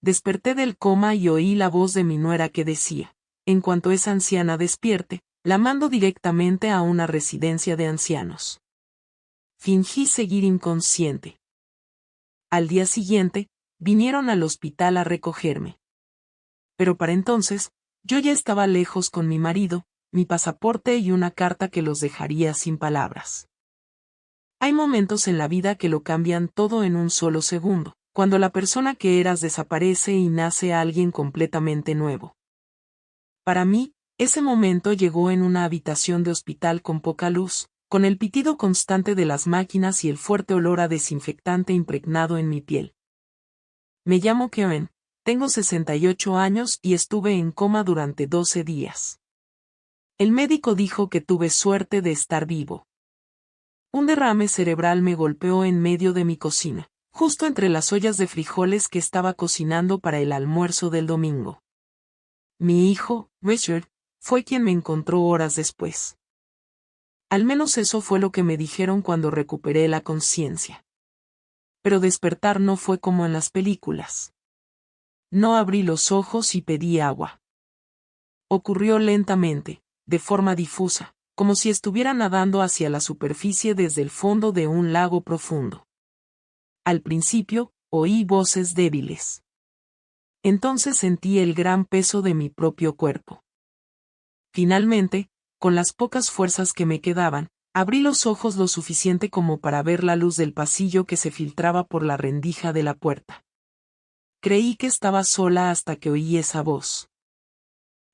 Desperté del coma y oí la voz de mi nuera que decía: en cuanto esa anciana despierte, la mando directamente a una residencia de ancianos. Fingí seguir inconsciente. Al día siguiente, vinieron al hospital a recogerme. Pero para entonces, yo ya estaba lejos con mi marido, mi pasaporte y una carta que los dejaría sin palabras. Hay momentos en la vida que lo cambian todo en un solo segundo, cuando la persona que eras desaparece y nace alguien completamente nuevo. Para mí, ese momento llegó en una habitación de hospital con poca luz, con el pitido constante de las máquinas y el fuerte olor a desinfectante impregnado en mi piel. Me llamo Karen, tengo 68 años y estuve en coma durante 12 días. El médico dijo que tuve suerte de estar vivo. Un derrame cerebral me golpeó en medio de mi cocina, justo entre las ollas de frijoles que estaba cocinando para el almuerzo del domingo. Mi hijo, Richard, fue quien me encontró horas después. Al menos eso fue lo que me dijeron cuando recuperé la conciencia. Pero despertar no fue como en las películas. No abrí los ojos y pedí agua. Ocurrió lentamente, de forma difusa, como si estuviera nadando hacia la superficie desde el fondo de un lago profundo. Al principio, oí voces débiles. Entonces sentí el gran peso de mi propio cuerpo. Finalmente, con las pocas fuerzas que me quedaban, abrí los ojos lo suficiente como para ver la luz del pasillo que se filtraba por la rendija de la puerta. Creí que estaba sola hasta que oí esa voz.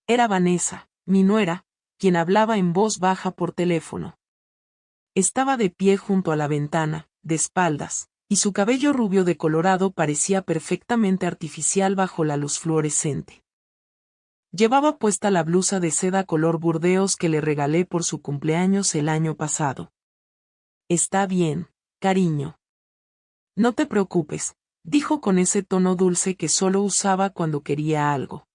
Era Vanessa, mi nuera, quien hablaba en voz baja por teléfono. Estaba de pie junto a la ventana, de espaldas, y su cabello rubio decolorado parecía perfectamente artificial bajo la luz fluorescente. Llevaba puesta la blusa de seda color burdeos que le regalé por su cumpleaños el año pasado. Está bien, cariño. No te preocupes, dijo con ese tono dulce que solo usaba cuando quería algo.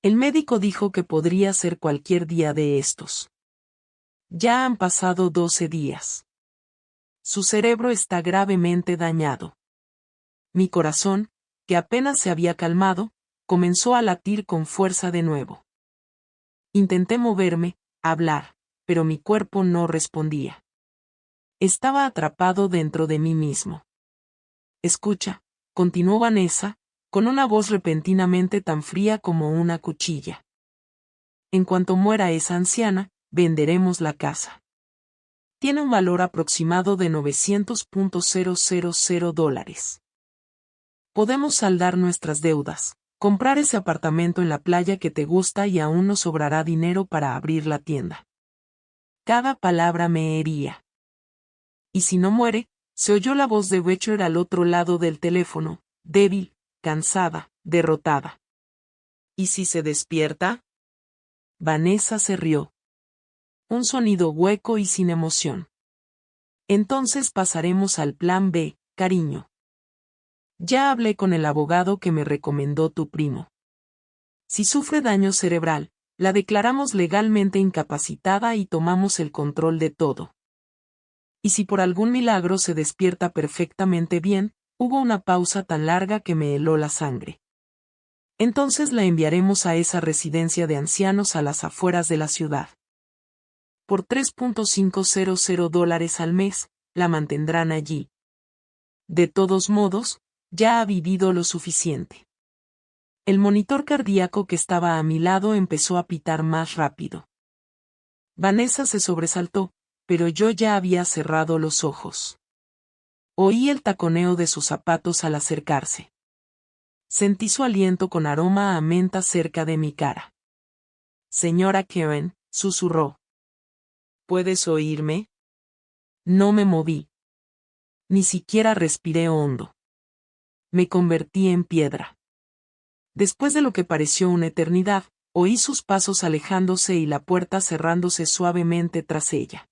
El médico dijo que podría ser cualquier día de estos. Ya han pasado 12 días. Su cerebro está gravemente dañado. Mi corazón, que apenas se había calmado, comenzó a latir con fuerza de nuevo. Intenté moverme, hablar, pero mi cuerpo no respondía. Estaba atrapado dentro de mí mismo. Escucha, continuó Vanessa, con una voz repentinamente tan fría como una cuchilla. En cuanto muera esa anciana, venderemos la casa. Tiene un valor aproximado de $900,000. Podemos saldar nuestras deudas, comprar ese apartamento en la playa que te gusta y aún nos sobrará dinero para abrir la tienda. Cada palabra me hería. Y si no muere, se oyó la voz de Richard al otro lado del teléfono, débil, cansada, derrotada. ¿Y si se despierta? Vanessa se rió. Un sonido hueco y sin emoción. Entonces pasaremos al plan B, cariño. Ya hablé con el abogado que me recomendó tu primo. Si sufre daño cerebral, la declaramos legalmente incapacitada y tomamos el control de todo. Y si por algún milagro se despierta perfectamente bien, hubo una pausa tan larga que me heló la sangre. Entonces la enviaremos a esa residencia de ancianos a las afueras de la ciudad. Por $3,500 al mes, la mantendrán allí. De todos modos, ya ha vivido lo suficiente. El monitor cardíaco que estaba a mi lado empezó a pitar más rápido. Vanessa se sobresaltó, pero yo ya había cerrado los ojos. Oí el taconeo de sus zapatos al acercarse. Sentí su aliento con aroma a menta cerca de mi cara. Señora Karen, susurró. ¿Puedes oírme? No me moví. Ni siquiera respiré hondo. Me convertí en piedra. Después de lo que pareció una eternidad, oí sus pasos alejándose y la puerta cerrándose suavemente tras ella.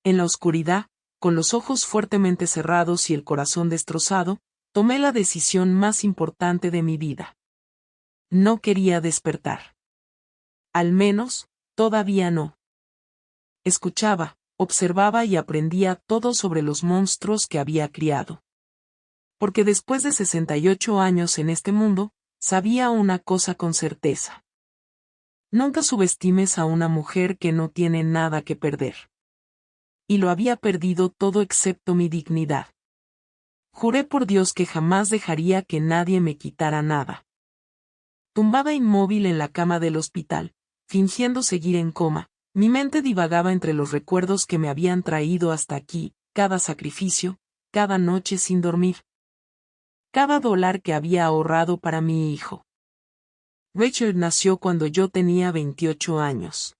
En la oscuridad, con los ojos fuertemente cerrados y el corazón destrozado, tomé la decisión más importante de mi vida. No quería despertar. Al menos, todavía no. Escuchaba, observaba y aprendía todo sobre los monstruos que había criado. Porque después de 68 años en este mundo, sabía una cosa con certeza. Nunca subestimes a una mujer que no tiene nada que perder. Y lo había perdido todo excepto mi dignidad. Juré por Dios que jamás dejaría que nadie me quitara nada. Tumbada inmóvil en la cama del hospital, fingiendo seguir en coma, mi mente divagaba entre los recuerdos que me habían traído hasta aquí, cada sacrificio, cada noche sin dormir. Cada dólar que había ahorrado para mi hijo. Richard nació cuando yo tenía 28 años.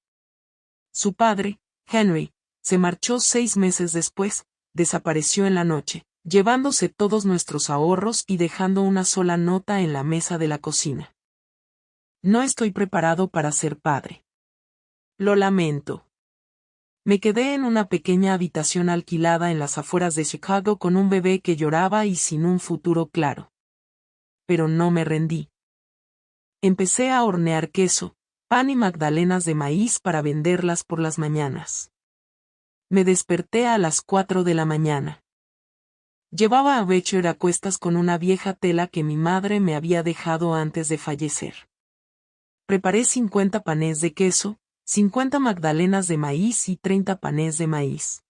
Su padre, Henry, se marchó 6 meses después, desapareció en la noche, llevándose todos nuestros ahorros y dejando una sola nota en la mesa de la cocina. No estoy preparado para ser padre. Lo lamento. Me quedé en una pequeña habitación alquilada en las afueras de Chicago con un bebé que lloraba y sin un futuro claro. Pero no me rendí. Empecé a hornear queso, pan y magdalenas de maíz para venderlas por las mañanas. Me desperté a las 4 de la mañana. Llevaba a Richard a cuestas con una vieja tela que mi madre me había dejado antes de fallecer. Preparé 50 panés de queso, 50 magdalenas de maíz y 30 panés de maíz.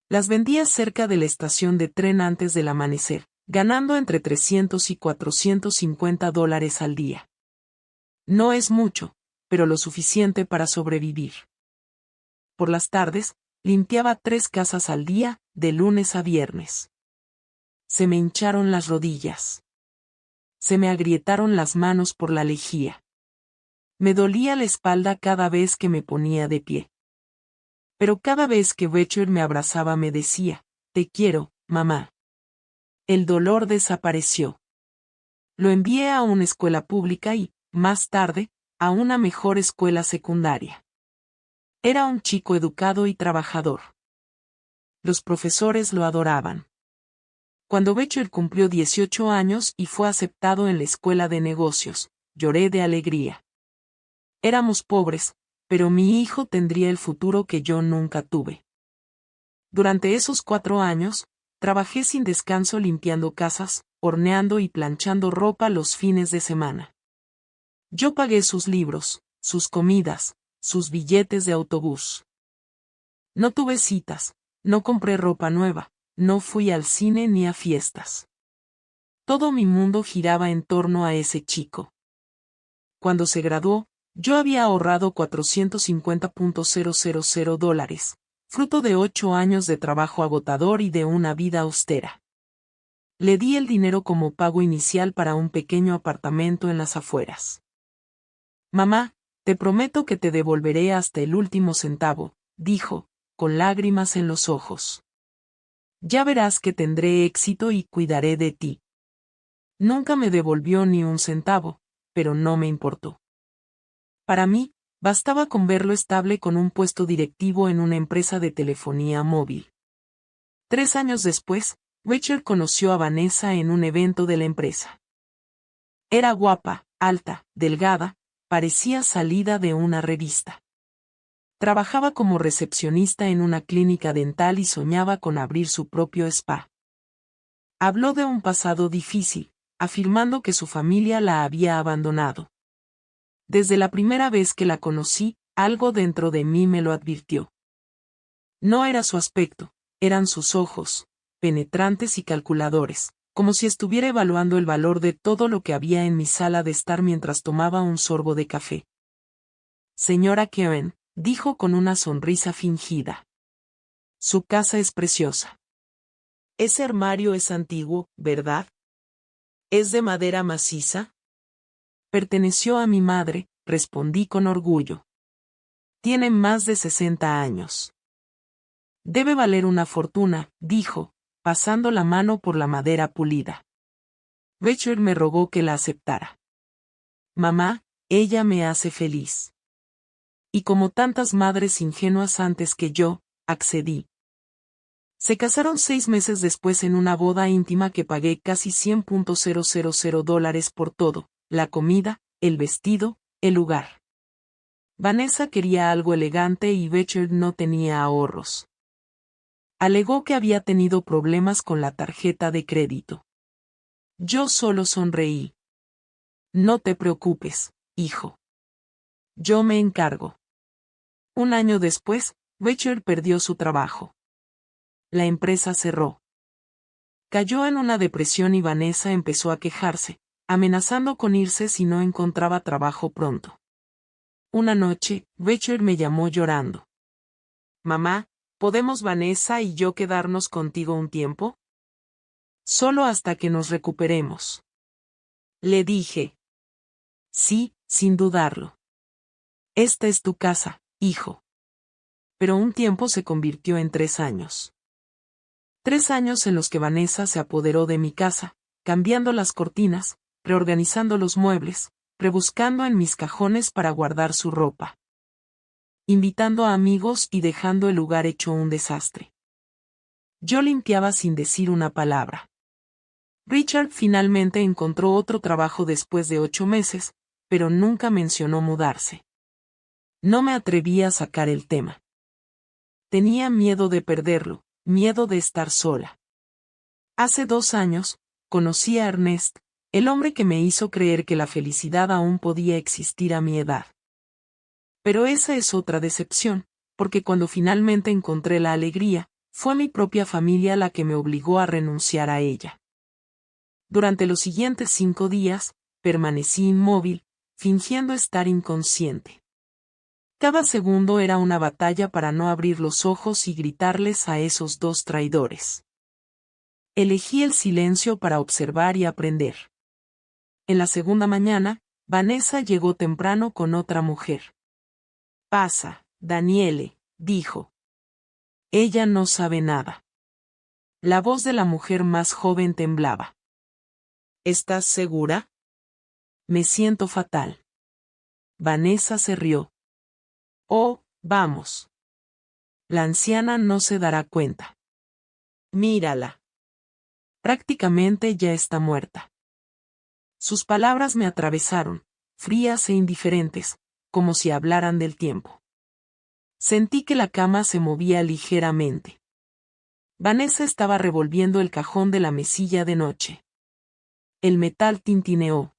Las vendía cerca de la estación de tren antes del amanecer, ganando entre 300 y 450 dólares al día. No es mucho, pero lo suficiente para sobrevivir. Por las tardes, limpiaba 3 casas al día, de lunes a viernes. Se me hincharon las rodillas. Se me agrietaron las manos por la lejía. Me dolía la espalda cada vez que me ponía de pie. Pero cada vez que Richard me abrazaba me decía, «Te quiero, mamá». El dolor desapareció. Lo envié a una escuela pública y, más tarde, a una mejor escuela secundaria. Era un chico educado y trabajador. Los profesores lo adoraban. Cuando Richard cumplió 18 años y fue aceptado en la escuela de negocios, lloré de alegría. Éramos pobres, pero mi hijo tendría el futuro que yo nunca tuve. Durante esos 4 años, trabajé sin descanso limpiando casas, horneando y planchando ropa los fines de semana. Yo pagué sus libros, sus comidas, sus billetes de autobús. No tuve citas, no compré ropa nueva, no fui al cine ni a fiestas. Todo mi mundo giraba en torno a ese chico. Cuando se graduó, yo había ahorrado $450,000, fruto de 8 años de trabajo agotador y de una vida austera. Le di el dinero como pago inicial para un pequeño apartamento en las afueras. «Mamá, te prometo que te devolveré hasta el último centavo», dijo, con lágrimas en los ojos. «Ya verás que tendré éxito y cuidaré de ti». Nunca me devolvió ni un centavo, pero no me importó. Para mí, bastaba con verlo estable con un puesto directivo en una empresa de telefonía móvil. 3 años después, Richard conoció a Vanessa en un evento de la empresa. Era guapa, alta, delgada, parecía salida de una revista. Trabajaba como recepcionista en una clínica dental y soñaba con abrir su propio spa. Habló de un pasado difícil, afirmando que su familia la había abandonado. Desde la primera vez que la conocí, algo dentro de mí me lo advirtió. No era su aspecto, eran sus ojos, penetrantes y calculadores, como si estuviera evaluando el valor de todo lo que había en mi sala de estar mientras tomaba un sorbo de café. «Señora Karen», dijo con una sonrisa fingida. «Su casa es preciosa. Ese armario es antiguo, ¿verdad? ¿Es de madera maciza?» «Perteneció a mi madre», respondí con orgullo. «Tiene más de 60 años. Debe valer una fortuna», dijo, pasando la mano por la madera pulida. Richard me rogó que la aceptara. «Mamá, ella me hace feliz». Y como tantas madres ingenuas antes que yo, accedí. Se casaron 6 meses después en una boda íntima que pagué casi $100,000 por todo, la comida, el vestido, el lugar. Vanessa quería algo elegante y Richard no tenía ahorros. Alegó que había tenido problemas con la tarjeta de crédito. Yo solo sonreí. No te preocupes, hijo. Yo me encargo. Un año después, Richard perdió su trabajo. La empresa cerró. Cayó en una depresión y Vanessa empezó a quejarse, amenazando con irse si no encontraba trabajo pronto. Una noche, Richard me llamó llorando. Mamá, ¿podemos Vanessa y yo quedarnos contigo un tiempo? Solo hasta que nos recuperemos. Le dije. Sí, sin dudarlo. Esta es tu casa, hijo. Pero un tiempo se convirtió en 3 años. 3 años en los que Vanessa se apoderó de mi casa, cambiando las cortinas, reorganizando los muebles, rebuscando en mis cajones para guardar su ropa, invitando a amigos y dejando el lugar hecho un desastre. Yo limpiaba sin decir una palabra. Richard finalmente encontró otro trabajo después de 8 meses, pero nunca mencionó mudarse. No me atreví a sacar el tema. Tenía miedo de perderlo, miedo de estar sola. Hace 2 años, conocí a Ernest, el hombre que me hizo creer que la felicidad aún podía existir a mi edad. Pero esa es otra decepción, porque cuando finalmente encontré la alegría, fue mi propia familia la que me obligó a renunciar a ella. Durante los siguientes 5 días, permanecí inmóvil, fingiendo estar inconsciente. Cada segundo era una batalla para no abrir los ojos y gritarles a esos 2 traidores. Elegí el silencio para observar y aprender. En la segunda mañana, Vanessa llegó temprano con otra mujer. Pasa, Daniele, dijo. Ella no sabe nada. La voz de la mujer más joven temblaba. ¿Estás segura? Me siento fatal. Vanessa se rió. Oh, vamos. La anciana no se dará cuenta. Mírala. Prácticamente ya está muerta. Sus palabras me atravesaron, frías e indiferentes, como si hablaran del tiempo. Sentí que la cama se movía ligeramente. Vanessa estaba revolviendo el cajón de la mesilla de noche. El metal tintineó.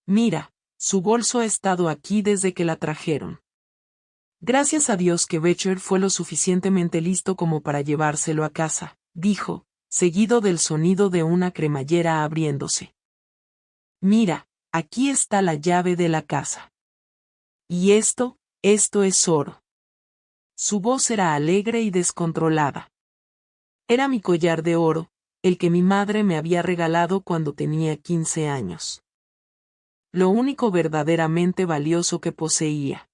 Mira, su bolso ha estado aquí desde que la trajeron. Gracias a Dios que Richard fue lo suficientemente listo como para llevárselo a casa, dijo, seguido del sonido de una cremallera abriéndose. Mira, aquí está la llave de la casa. Y esto es oro. Su voz era alegre y descontrolada. Era mi collar de oro, el que mi madre me había regalado cuando tenía 15 años. Lo único verdaderamente valioso que poseía.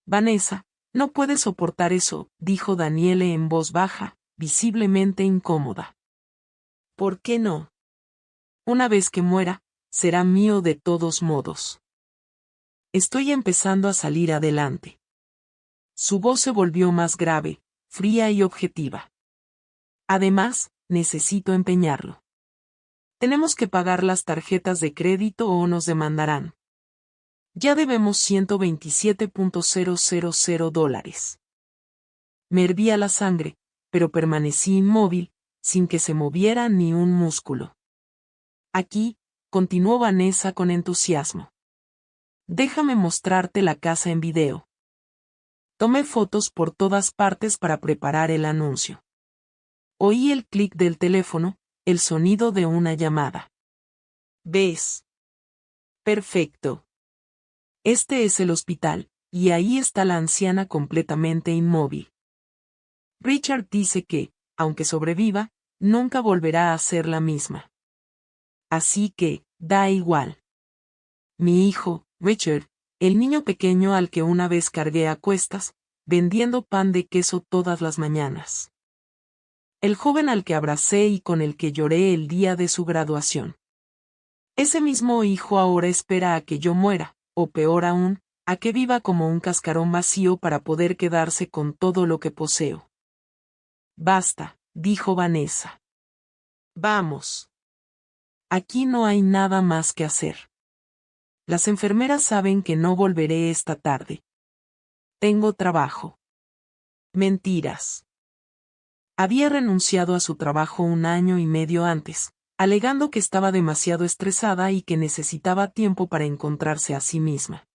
Vanessa, no puedes soportar eso, dijo Daniele en voz baja, visiblemente incómoda. ¿Por qué no? Una vez que muera, será mío de todos modos. Estoy empezando a salir adelante. Su voz se volvió más grave, fría y objetiva. Además, necesito empeñarlo. Tenemos que pagar las tarjetas de crédito o nos demandarán. Ya debemos $127.000. Me hervía la sangre, pero permanecí inmóvil, sin que se moviera ni un músculo. Aquí, continuó Vanessa con entusiasmo. Déjame mostrarte la casa en video. Tomé fotos por todas partes para preparar el anuncio. Oí el clic del teléfono, el sonido de una llamada. ¿Ves? Perfecto. Este es el hospital, y ahí está la anciana completamente inmóvil. Richard dice que, aunque sobreviva, nunca volverá a ser la misma. Así que, da igual. Mi hijo, Richard, el niño pequeño al que una vez cargué a cuestas, vendiendo pan de queso todas las mañanas. El joven al que abracé y con el que lloré el día de su graduación. Ese mismo hijo ahora espera a que yo muera, o peor aún, a que viva como un cascarón vacío para poder quedarse con todo lo que poseo. Basta, dijo Vanessa. Vamos. Aquí no hay nada más que hacer. Las enfermeras saben que no volveré esta tarde. Tengo trabajo. Mentiras. Había renunciado a su trabajo 1 año y medio antes, alegando que estaba demasiado estresada y que necesitaba tiempo para encontrarse a sí misma.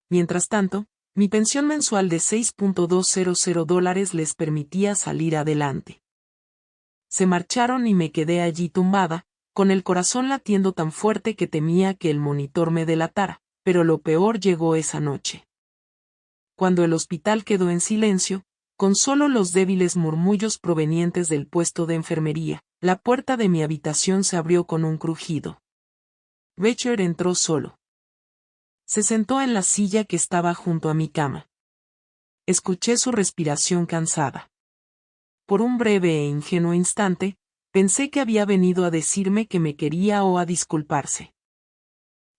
Mientras tanto, mi pensión mensual de $6.200 les permitía salir adelante. Se marcharon y me quedé allí tumbada, con el corazón latiendo tan fuerte que temía que el monitor me delatara, pero lo peor llegó esa noche. Cuando el hospital quedó en silencio, con solo los débiles murmullos provenientes del puesto de enfermería, la puerta de mi habitación se abrió con un crujido. Richard entró solo. Se sentó en la silla que estaba junto a mi cama. Escuché su respiración cansada. Por un breve e ingenuo instante, pensé que había venido a decirme que me quería o a disculparse.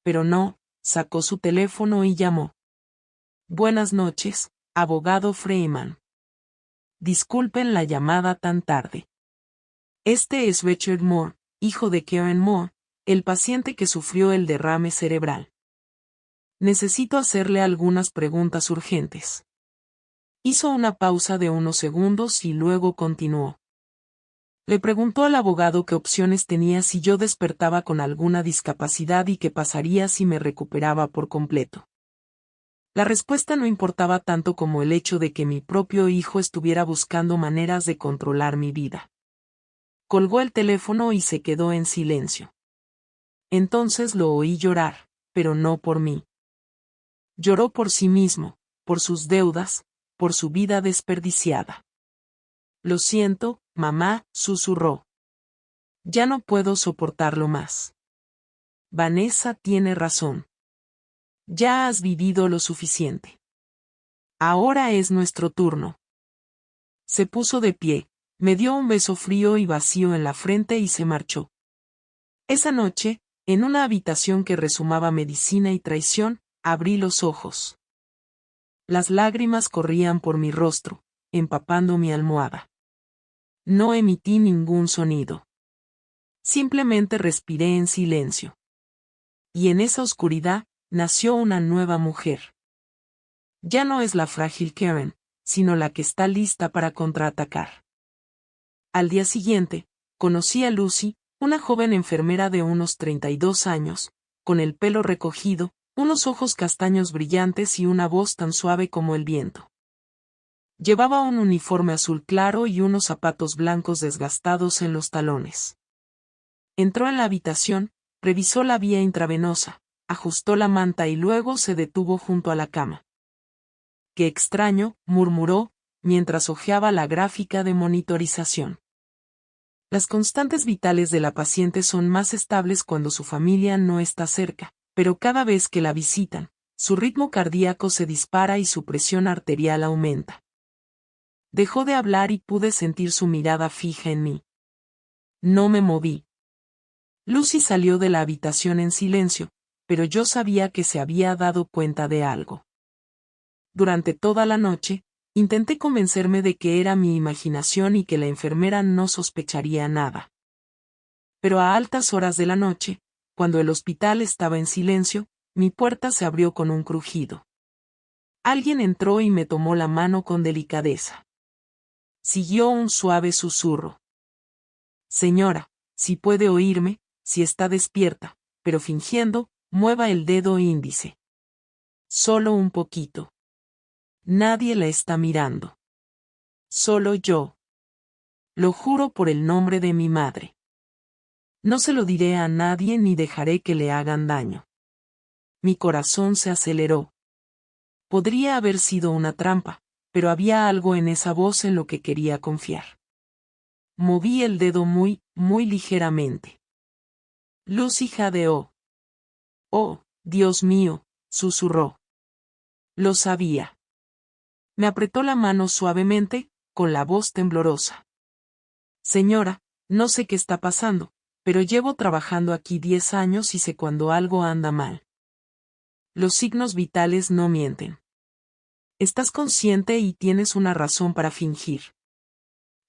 Pero no, sacó su teléfono y llamó. Buenas noches, abogado Freeman. Disculpen la llamada tan tarde. Este es Richard Moore, hijo de Karen Moore, el paciente que sufrió el derrame cerebral. Necesito hacerle algunas preguntas urgentes. Hizo una pausa de unos segundos y luego continuó. Le preguntó al abogado qué opciones tenía si yo despertaba con alguna discapacidad y qué pasaría si me recuperaba por completo. La respuesta no importaba tanto como el hecho de que mi propio hijo estuviera buscando maneras de controlar mi vida. Colgó el teléfono y se quedó en silencio. Entonces lo oí llorar, pero no por mí. Lloró por sí mismo, por sus deudas, por su vida desperdiciada. Lo siento, mamá, susurró. Ya no puedo soportarlo más. Vanessa tiene razón. Ya has vivido lo suficiente. Ahora es nuestro turno. Se puso de pie, me dio un beso frío y vacío en la frente y se marchó. Esa noche, en una habitación que rezumaba medicina y traición, abrí los ojos. Las lágrimas corrían por mi rostro, empapando mi almohada. No emití ningún sonido. Simplemente respiré en silencio. Y en esa oscuridad, nació una nueva mujer. Ya no es la frágil Karen, sino la que está lista para contraatacar. Al día siguiente, conocí a Lucy, una joven enfermera de unos 32 años, con el pelo recogido, unos ojos castaños brillantes y una voz tan suave como el viento. Llevaba un uniforme azul claro y unos zapatos blancos desgastados en los talones. Entró en la habitación, revisó la vía intravenosa, ajustó la manta y luego se detuvo junto a la cama. «Qué extraño», murmuró, mientras hojeaba la gráfica de monitorización. Las constantes vitales de la paciente son más estables cuando su familia no está cerca, pero cada vez que la visitan, su ritmo cardíaco se dispara y su presión arterial aumenta. Dejó de hablar y pude sentir su mirada fija en mí. No me moví. Lucy salió de la habitación en silencio, pero yo sabía que se había dado cuenta de algo. Durante toda la noche, intenté convencerme de que era mi imaginación y que la enfermera no sospecharía nada. Pero a altas horas de la noche, cuando el hospital estaba en silencio, mi puerta se abrió con un crujido. Alguien entró y me tomó la mano con delicadeza. Siguió un suave susurro. Señora, si puede oírme, si está despierta, pero fingiendo, mueva el dedo índice. Solo un poquito. Nadie la está mirando. Solo yo. Lo juro por el nombre de mi madre. No se lo diré a nadie ni dejaré que le hagan daño. Mi corazón se aceleró. Podría haber sido una trampa, pero había algo en esa voz en lo que quería confiar. Moví el dedo muy, muy ligeramente. Lucy jadeó. Oh, Dios mío, susurró. Lo sabía. Me apretó la mano suavemente, con la voz temblorosa. Señora, no sé qué está pasando, pero llevo trabajando aquí 10 años y sé cuando algo anda mal. Los signos vitales no mienten. Estás consciente y tienes una razón para fingir.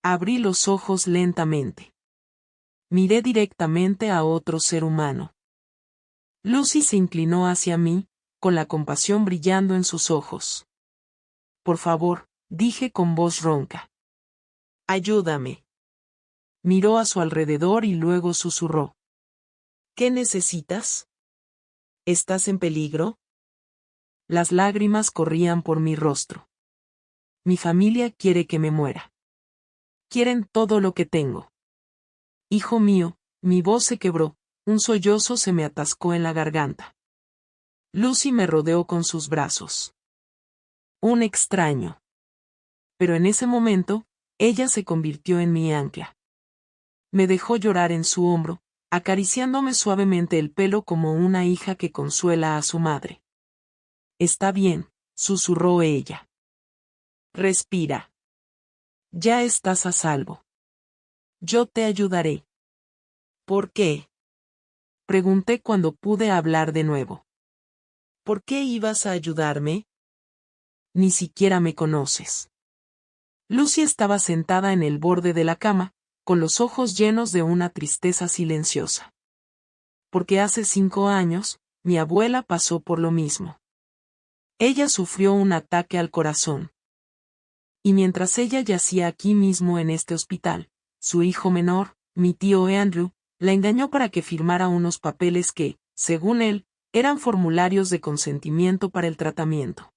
Abrí los ojos lentamente. Miré directamente a otro ser humano. Lucy se inclinó hacia mí, con la compasión brillando en sus ojos. Por favor, dije con voz ronca. Ayúdame. Miró a su alrededor y luego susurró. ¿Qué necesitas? ¿Estás en peligro? Las lágrimas corrían por mi rostro. Mi familia quiere que me muera. Quieren todo lo que tengo. Hijo mío, mi voz se quebró, un sollozo se me atascó en la garganta. Lucy me rodeó con sus brazos. Un extraño. Pero en ese momento, ella se convirtió en mi ancla. Me dejó llorar en su hombro, acariciándome suavemente el pelo como una hija que consuela a su madre. Está bien, susurró ella. Respira. Ya estás a salvo. Yo te ayudaré. ¿Por qué? Pregunté cuando pude hablar de nuevo. ¿Por qué ibas a ayudarme? Ni siquiera me conoces. Lucy estaba sentada en el borde de la cama, con los ojos llenos de una tristeza silenciosa. Porque hace 5 años, mi abuela pasó por lo mismo. Ella sufrió un ataque al corazón. Y mientras ella yacía aquí mismo en este hospital, su hijo menor, mi tío Andrew, la engañó para que firmara unos papeles que, según él, eran formularios de consentimiento para el tratamiento.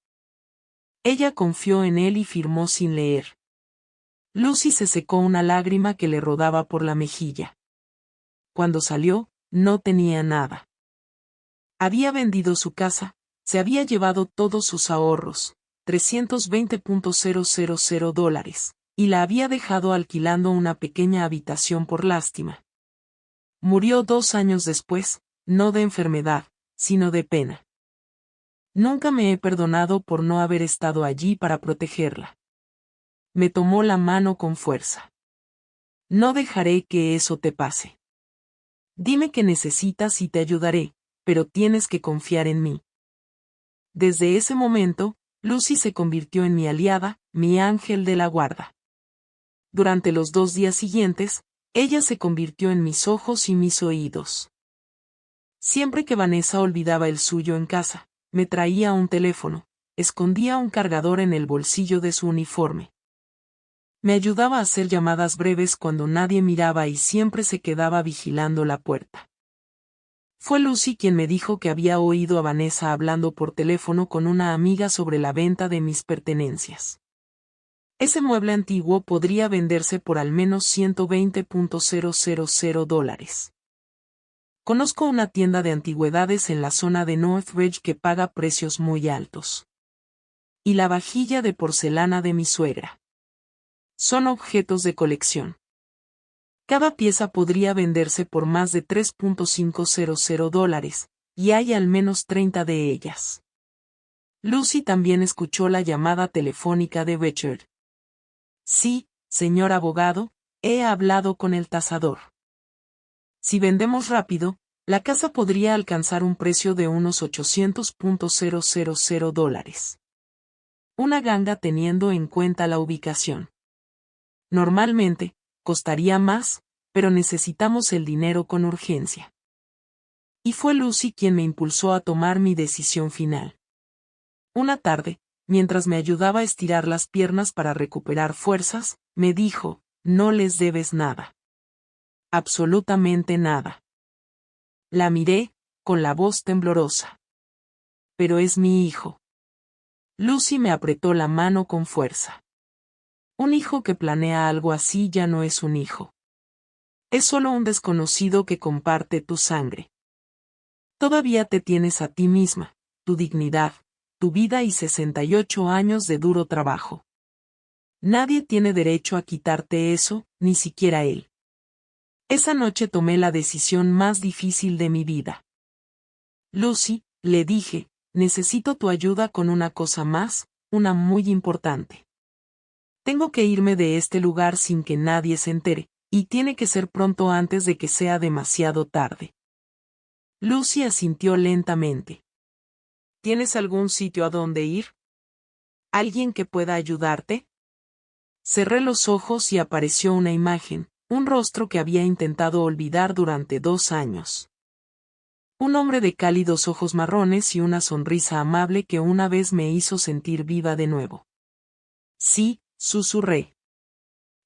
Ella confió en él y firmó sin leer. Lucy se secó una lágrima que le rodaba por la mejilla. Cuando salió, no tenía nada. Había vendido su casa, se había llevado todos sus ahorros, $320,000, y la había dejado alquilando una pequeña habitación por lástima. Murió 2 años después, no de enfermedad, sino de pena. Nunca me he perdonado por no haber estado allí para protegerla. Me tomó la mano con fuerza. No dejaré que eso te pase. Dime qué necesitas y te ayudaré, pero tienes que confiar en mí. Desde ese momento, Lucy se convirtió en mi aliada, mi ángel de la guarda. Durante los 2 días siguientes, ella se convirtió en mis ojos y mis oídos. Siempre que Vanessa olvidaba el suyo en casa, me traía un teléfono, escondía un cargador en el bolsillo de su uniforme. Me ayudaba a hacer llamadas breves cuando nadie miraba y siempre se quedaba vigilando la puerta. Fue Lucy quien me dijo que había oído a Vanessa hablando por teléfono con una amiga sobre la venta de mis pertenencias. Ese mueble antiguo podría venderse por al menos $120,000. Conozco una tienda de antigüedades en la zona de Northridge que paga precios muy altos. Y la vajilla de porcelana de mi suegra. Son objetos de colección. Cada pieza podría venderse por más de $3,500, y hay al menos 30 de ellas. Lucy también escuchó la llamada telefónica de Richard. Sí, señor abogado, he hablado con el tasador. Si vendemos rápido, la casa podría alcanzar un precio de unos $800,000. Una ganga teniendo en cuenta la ubicación. Normalmente, costaría más, pero necesitamos el dinero con urgencia. Y fue Lucy quien me impulsó a tomar mi decisión final. Una tarde, mientras me ayudaba a estirar las piernas para recuperar fuerzas, me dijo, no les debes nada. Absolutamente nada. La miré, con la voz temblorosa. Pero es mi hijo. Lucy me apretó la mano con fuerza. Un hijo que planea algo así ya no es un hijo. Es solo un desconocido que comparte tu sangre. Todavía te tienes a ti misma, tu dignidad, tu vida y 68 años de duro trabajo. Nadie tiene derecho a quitarte eso, ni siquiera él. Esa noche tomé la decisión más difícil de mi vida. Lucy, le dije, necesito tu ayuda con una cosa más, una muy importante. Tengo que irme de este lugar sin que nadie se entere, y tiene que ser pronto antes de que sea demasiado tarde. Lucy asintió lentamente. ¿Tienes algún sitio a donde ir? ¿Alguien que pueda ayudarte? Cerré los ojos y apareció una imagen, un rostro que había intentado olvidar durante 2 años. Un hombre de cálidos ojos marrones y una sonrisa amable que una vez me hizo sentir viva de nuevo. Sí, susurré.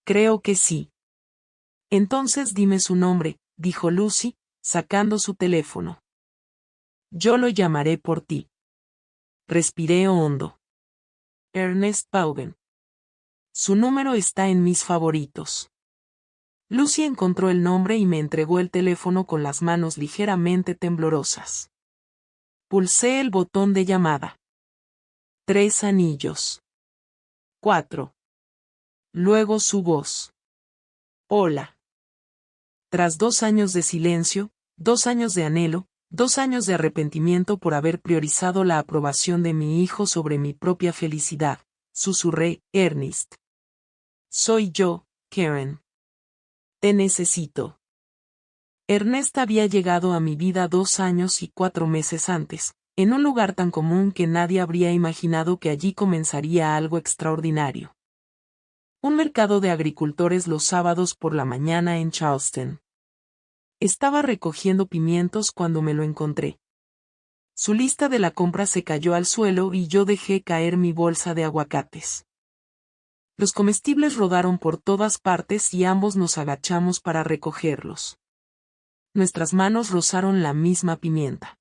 Creo que sí. Entonces dime su nombre, dijo Lucy, sacando su teléfono. Yo lo llamaré por ti. Respiré hondo. Ernest Pauven. Su número está en mis favoritos. Lucy encontró el nombre y me entregó el teléfono con las manos ligeramente temblorosas. Pulsé el botón de llamada. 3 anillos. 4. Luego su voz. Hola. Tras 2 años de silencio, 2 años de anhelo, 2 años de arrepentimiento por haber priorizado la aprobación de mi hijo sobre mi propia felicidad, susurré, Ernest. Soy yo, Karen. Te necesito. Ernest había llegado a mi vida 2 años y 4 meses antes, en un lugar tan común que nadie habría imaginado que allí comenzaría algo extraordinario. Un mercado de agricultores los sábados por la mañana en Charleston. Estaba recogiendo pimientos cuando me lo encontré. Su lista de la compra se cayó al suelo y yo dejé caer mi bolsa de aguacates. Los comestibles rodaron por todas partes y ambos nos agachamos para recogerlos. Nuestras manos rozaron la misma pimienta.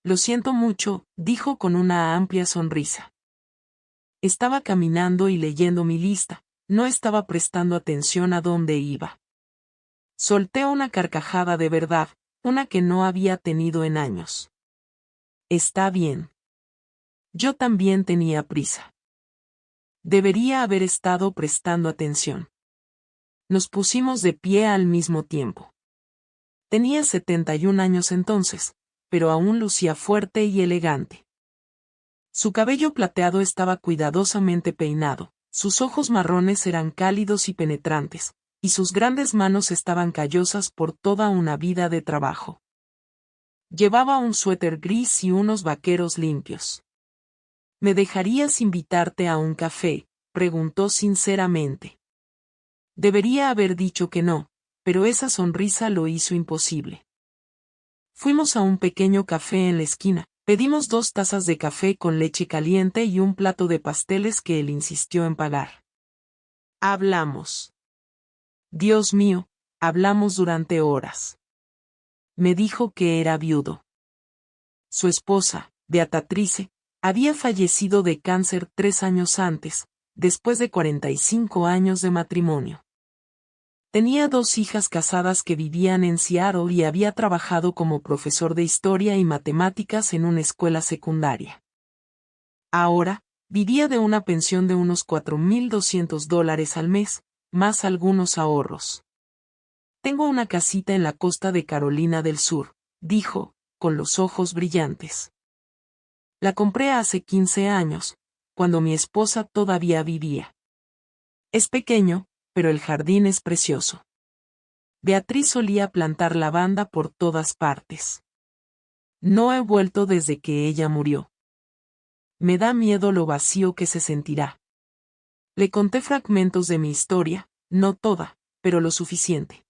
Lo siento mucho, dijo con una amplia sonrisa. Estaba caminando y leyendo mi lista, no estaba prestando atención a dónde iba. Solté una carcajada de verdad, una que no había tenido en años. Está bien. Yo también tenía prisa. Debería haber estado prestando atención. Nos pusimos de pie al mismo tiempo. Tenía 71 años entonces, pero aún lucía fuerte y elegante. Su cabello plateado estaba cuidadosamente peinado, sus ojos marrones eran cálidos y penetrantes, y sus grandes manos estaban callosas por toda una vida de trabajo. Llevaba un suéter gris y unos vaqueros limpios. ¿Me dejarías invitarte a un café?, preguntó sinceramente. Debería haber dicho que no, pero esa sonrisa lo hizo imposible. Fuimos a un pequeño café en la esquina, pedimos 2 tazas de café con leche caliente y un plato de pasteles que él insistió en pagar. Hablamos. Dios mío, hablamos durante horas. Me dijo que era viudo. Su esposa, Beatrice, había fallecido de cáncer 3 años antes, después de 45 años de matrimonio. Tenía 2 hijas casadas que vivían en Seattle y había trabajado como profesor de historia y matemáticas en una escuela secundaria. Ahora, vivía de una pensión de unos $4,200 al mes, más algunos ahorros. Tengo una casita en la costa de Carolina del Sur, dijo, con los ojos brillantes. La compré hace 15 años, cuando mi esposa todavía vivía. Es pequeño, pero el jardín es precioso. Beatriz solía plantar lavanda por todas partes. No he vuelto desde que ella murió. Me da miedo lo vacío que se sentirá. Le conté fragmentos de mi historia, no toda, pero lo suficiente.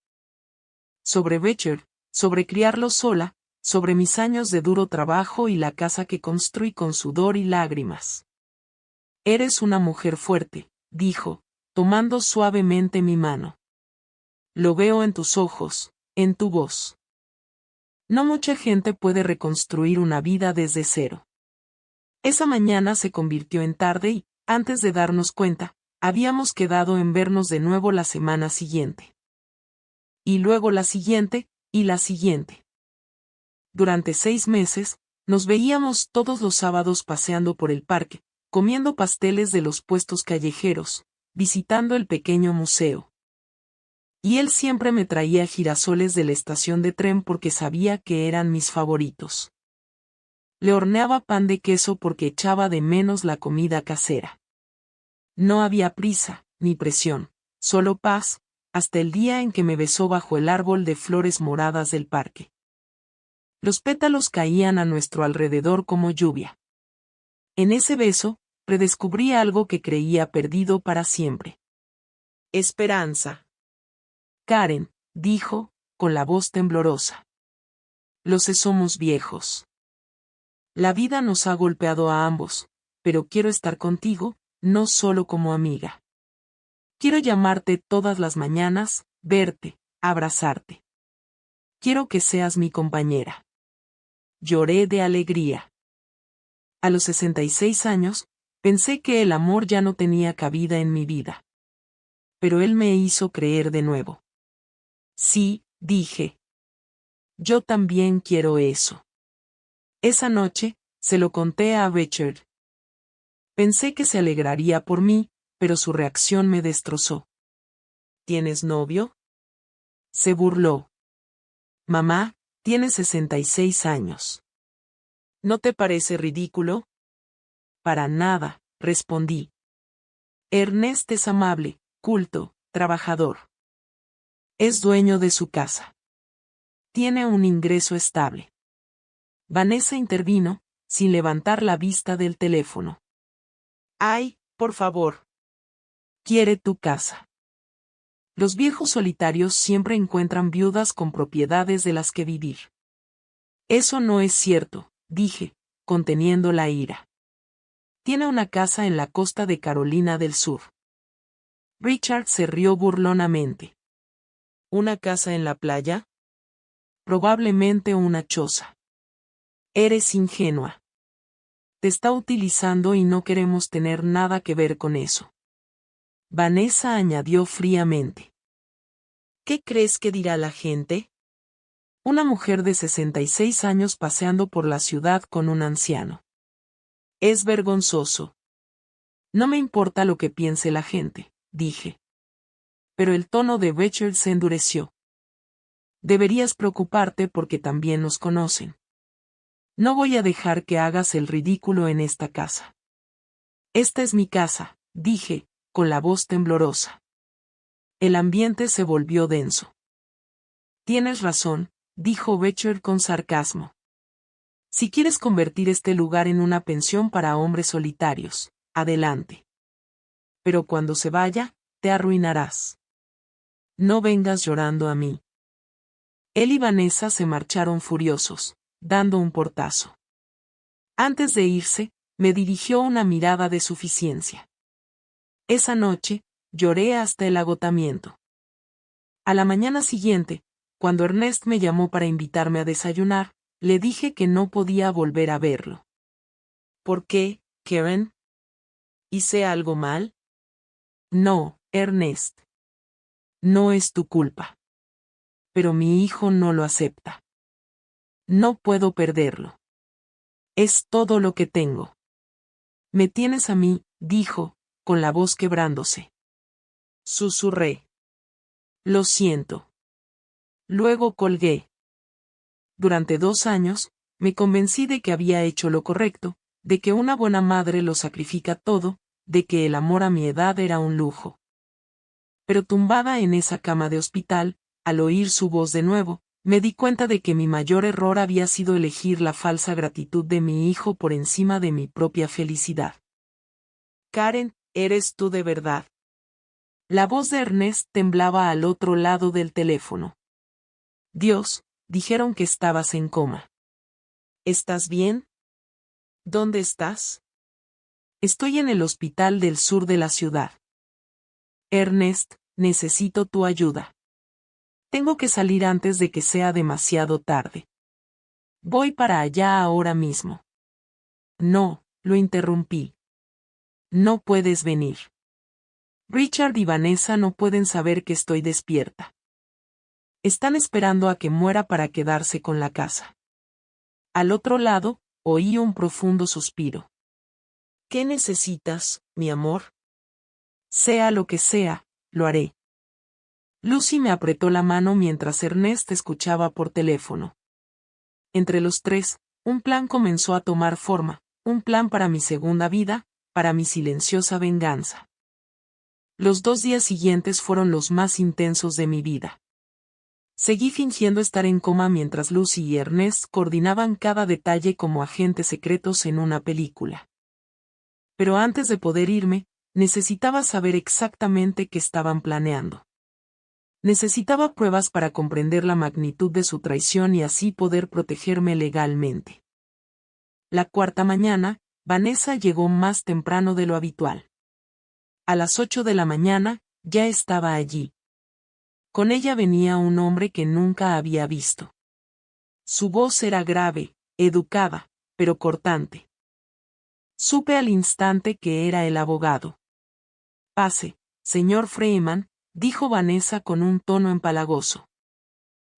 Sobre Richard, sobre criarlo sola, sobre mis años de duro trabajo y la casa que construí con sudor y lágrimas. Eres una mujer fuerte, dijo, tomando suavemente mi mano. Lo veo en tus ojos, en tu voz. No mucha gente puede reconstruir una vida desde cero. Esa mañana se convirtió en tarde y, antes de darnos cuenta, habíamos quedado en vernos de nuevo la semana siguiente. Y luego la siguiente, y la siguiente. Durante 6 meses, nos veíamos todos los sábados paseando por el parque, comiendo pasteles de los puestos callejeros, visitando el pequeño museo. Y él siempre me traía girasoles de la estación de tren porque sabía que eran mis favoritos. Le horneaba pan de queso porque echaba de menos la comida casera. No había prisa, ni presión, solo paz, hasta el día en que me besó bajo el árbol de flores moradas del parque. Los pétalos caían a nuestro alrededor como lluvia. En ese beso, redescubrí algo que creía perdido para siempre. Esperanza. Karen, dijo, con la voz temblorosa. Los somos viejos. La vida nos ha golpeado a ambos, pero quiero estar contigo, no solo como amiga. Quiero llamarte todas las mañanas, verte, abrazarte. Quiero que seas mi compañera. Lloré de alegría. A los 66 años, pensé que el amor ya no tenía cabida en mi vida. Pero él me hizo creer de nuevo. Sí, dije. Yo también quiero eso. Esa noche, se lo conté a Richard. Pensé que se alegraría por mí, pero su reacción me destrozó. ¿Tienes novio? Se burló. Mamá, tienes 66 años. ¿No te parece ridículo? Para nada, respondí. Ernest es amable, culto, trabajador. Es dueño de su casa. Tiene un ingreso estable. Vanessa intervino, sin levantar la vista del teléfono. Ay, por favor. Quiere tu casa. Los viejos solitarios siempre encuentran viudas con propiedades de las que vivir. Eso no es cierto, dije, conteniendo la ira. Tiene una casa en la costa de Carolina del Sur. Richard se rió burlonamente. ¿Una casa en la playa? Probablemente una choza. Eres ingenua. Te está utilizando y no queremos tener nada que ver con eso. Vanessa añadió fríamente. ¿Qué crees que dirá la gente? Una mujer de 66 años paseando por la ciudad con un anciano. Es vergonzoso. No me importa lo que piense la gente, dije. Pero el tono de Richard se endureció. Deberías preocuparte porque también nos conocen. No voy a dejar que hagas el ridículo en esta casa. Esta es mi casa, dije, con la voz temblorosa. El ambiente se volvió denso. Tienes razón, dijo Richard con sarcasmo. Si quieres convertir este lugar en una pensión para hombres solitarios, adelante. Pero cuando se vaya, te arruinarás. No vengas llorando a mí. Él y Vanessa se marcharon furiosos, dando un portazo. Antes de irse, me dirigió una mirada de suficiencia. Esa noche, lloré hasta el agotamiento. A la mañana siguiente, cuando Ernest me llamó para invitarme a desayunar, le dije que no podía volver a verlo. ¿Por qué, Karen? ¿Hice algo mal? No, Ernest. No es tu culpa. Pero mi hijo no lo acepta. No puedo perderlo. Es todo lo que tengo. Me tienes a mí, dijo, con la voz quebrándose. Susurré. Lo siento. Luego colgué. Durante 2 años, me convencí de que había hecho lo correcto, de que una buena madre lo sacrifica todo, de que el amor a mi edad era un lujo. Pero tumbada en esa cama de hospital, al oír su voz de nuevo, me di cuenta de que mi mayor error había sido elegir la falsa gratitud de mi hijo por encima de mi propia felicidad. Karen, ¿eres tú de verdad? La voz de Ernest temblaba al otro lado del teléfono. Dios, dijeron que estabas en coma. ¿Estás bien? ¿Dónde estás? Estoy en el hospital del sur de la ciudad. Ernest, necesito tu ayuda. Tengo que salir antes de que sea demasiado tarde. Voy para allá ahora mismo. No, lo interrumpí. No puedes venir. Richard y Vanessa no pueden saber que estoy despierta. Están esperando a que muera para quedarse con la casa. Al otro lado, oí un profundo suspiro. ¿Qué necesitas, mi amor? Sea lo que sea, lo haré. Lucy me apretó la mano mientras Ernest escuchaba por teléfono. Entre los tres, un plan comenzó a tomar forma, un plan para mi segunda vida, para mi silenciosa venganza. Los 2 días siguientes fueron los más intensos de mi vida. Seguí fingiendo estar en coma mientras Lucy y Ernest coordinaban cada detalle como agentes secretos en una película. Pero antes de poder irme, necesitaba saber exactamente qué estaban planeando. Necesitaba pruebas para comprender la magnitud de su traición y así poder protegerme legalmente. La cuarta mañana, Vanessa llegó más temprano de lo habitual. A las 8 de la mañana, ya estaba allí. Con ella venía un hombre que nunca había visto. Su voz era grave, educada, pero cortante. Supe al instante que era el abogado. Pase, señor Freeman, dijo Vanessa con un tono empalagoso.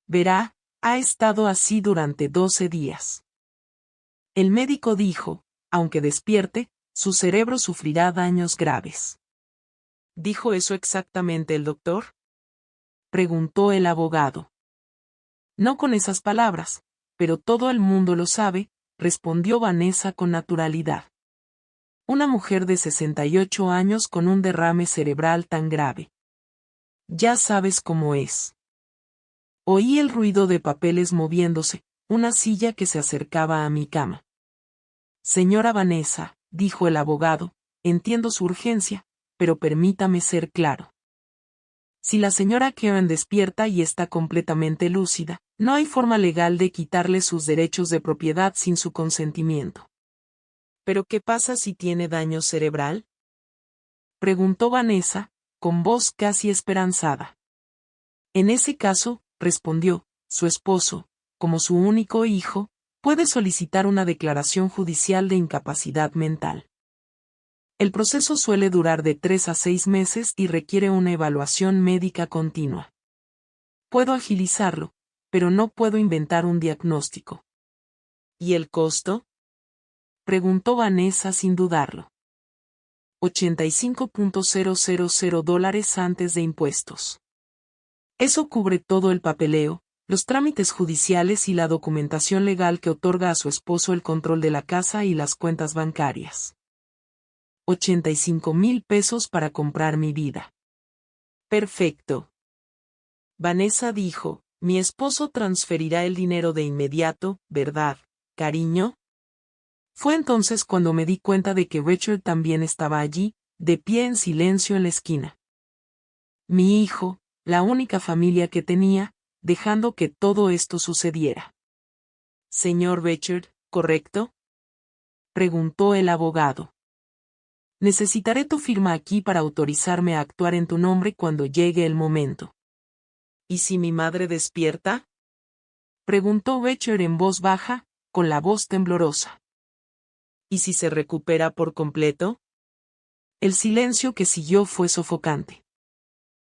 Verá, ha estado así durante 12 días. El médico dijo, aunque despierte, su cerebro sufrirá daños graves. ¿Dijo eso exactamente el doctor?, preguntó el abogado. No con esas palabras, pero todo el mundo lo sabe, respondió Vanessa con naturalidad. Una mujer de 68 años con un derrame cerebral tan grave. Ya sabes cómo es. Oí el ruido de papeles moviéndose, una silla que se acercaba a mi cama. Señora Vanessa, dijo el abogado, entiendo su urgencia, pero permítame ser claro. Si la señora Karen despierta y está completamente lúcida, no hay forma legal de quitarle sus derechos de propiedad sin su consentimiento. ¿Pero qué pasa si tiene daño cerebral?, preguntó Vanessa, con voz casi esperanzada. En ese caso, respondió, su esposo, como su único hijo, puede solicitar una declaración judicial de incapacidad mental. El proceso suele durar de 3 a 6 meses y requiere una evaluación médica continua. Puedo agilizarlo, pero no puedo inventar un diagnóstico. ¿Y el costo?, preguntó Vanessa sin dudarlo. $85,000 antes de impuestos. Eso cubre todo el papeleo, los trámites judiciales y la documentación legal que otorga a su esposo el control de la casa y las cuentas bancarias. 85,000 pesos para comprar mi vida. Perfecto. Vanessa dijo, mi esposo transferirá el dinero de inmediato, ¿verdad, cariño? Fue entonces cuando me di cuenta de que Richard también estaba allí, de pie en silencio en la esquina. Mi hijo, la única familia que tenía, dejando que todo esto sucediera. Señor Richard, ¿correcto?, preguntó el abogado. Necesitaré tu firma aquí para autorizarme a actuar en tu nombre cuando llegue el momento. ¿Y si mi madre despierta?, preguntó Richard en voz baja, con la voz temblorosa. ¿Y si se recupera por completo? El silencio que siguió fue sofocante.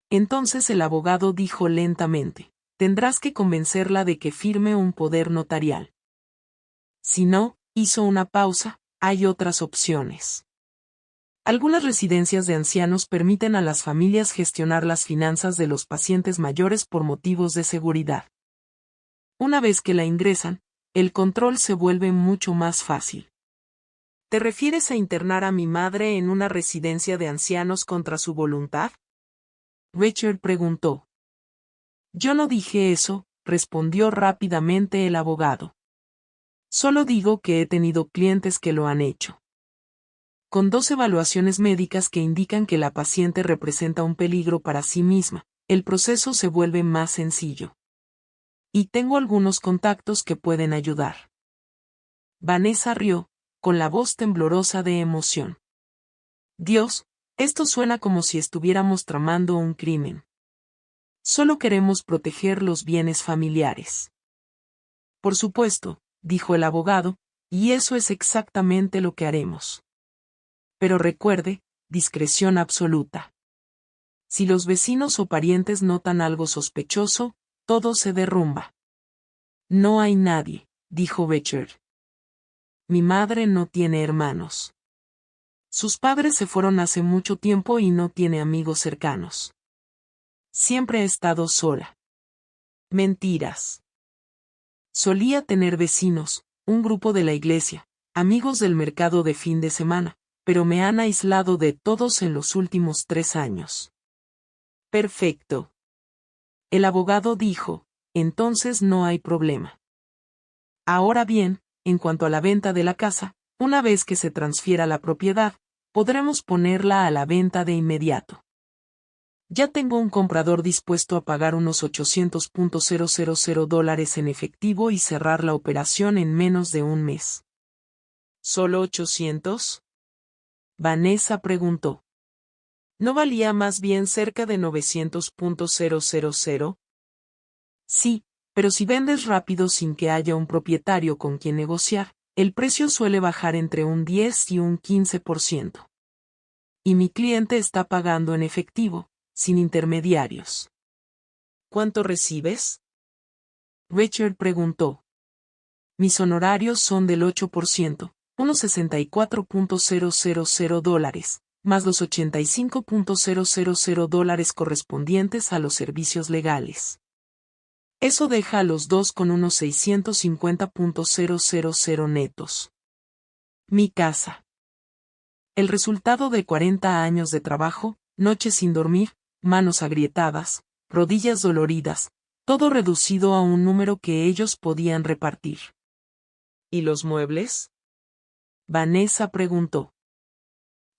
Entonces el abogado dijo lentamente, tendrás que convencerla de que firme un poder notarial. Si no, hizo una pausa, hay otras opciones. Algunas residencias de ancianos permiten a las familias gestionar las finanzas de los pacientes mayores por motivos de seguridad. Una vez que la ingresan, el control se vuelve mucho más fácil. ¿Te refieres a internar a mi madre en una residencia de ancianos contra su voluntad?, Richard preguntó. Yo no dije eso, respondió rápidamente el abogado. Solo digo que he tenido clientes que lo han hecho. Con 2 evaluaciones médicas que indican que la paciente representa un peligro para sí misma, el proceso se vuelve más sencillo. Y tengo algunos contactos que pueden ayudar. Vanessa rió, con la voz temblorosa de emoción. Dios, esto suena como si estuviéramos tramando un crimen. Solo queremos proteger los bienes familiares. Por supuesto, dijo el abogado, y eso es exactamente lo que haremos. Pero recuerde, discreción absoluta. Si los vecinos o parientes notan algo sospechoso, todo se derrumba. No hay nadie, dijo Richard. Mi madre no tiene hermanos. Sus padres se fueron hace mucho tiempo y no tiene amigos cercanos. Siempre ha estado sola. Mentiras. Solía tener vecinos, un grupo de la iglesia, amigos del mercado de fin de semana, pero me han aislado de todos en los últimos 3 años. Perfecto. El abogado dijo, entonces no hay problema. Ahora bien, en cuanto a la venta de la casa, una vez que se transfiera la propiedad, podremos ponerla a la venta de inmediato. Ya tengo un comprador dispuesto a pagar unos $800,000 en efectivo y cerrar la operación en menos de un mes. ¿Solo 800? Vanessa preguntó. ¿No valía más bien cerca de 900.000? Sí, pero si vendes rápido sin que haya un propietario con quien negociar, el precio suele bajar entre un 10 y un 15%. Y mi cliente está pagando en efectivo, sin intermediarios. ¿Cuánto recibes? Richard preguntó. Mis honorarios son del 8%, unos $64.000, más los $85.000 correspondientes a los servicios legales. Eso deja a los dos con unos $650.000 netos. Mi casa. El resultado de 40 años de trabajo, noches sin dormir, manos agrietadas, rodillas doloridas, todo reducido a un número que ellos podían repartir. ¿Y los muebles? Vanessa preguntó.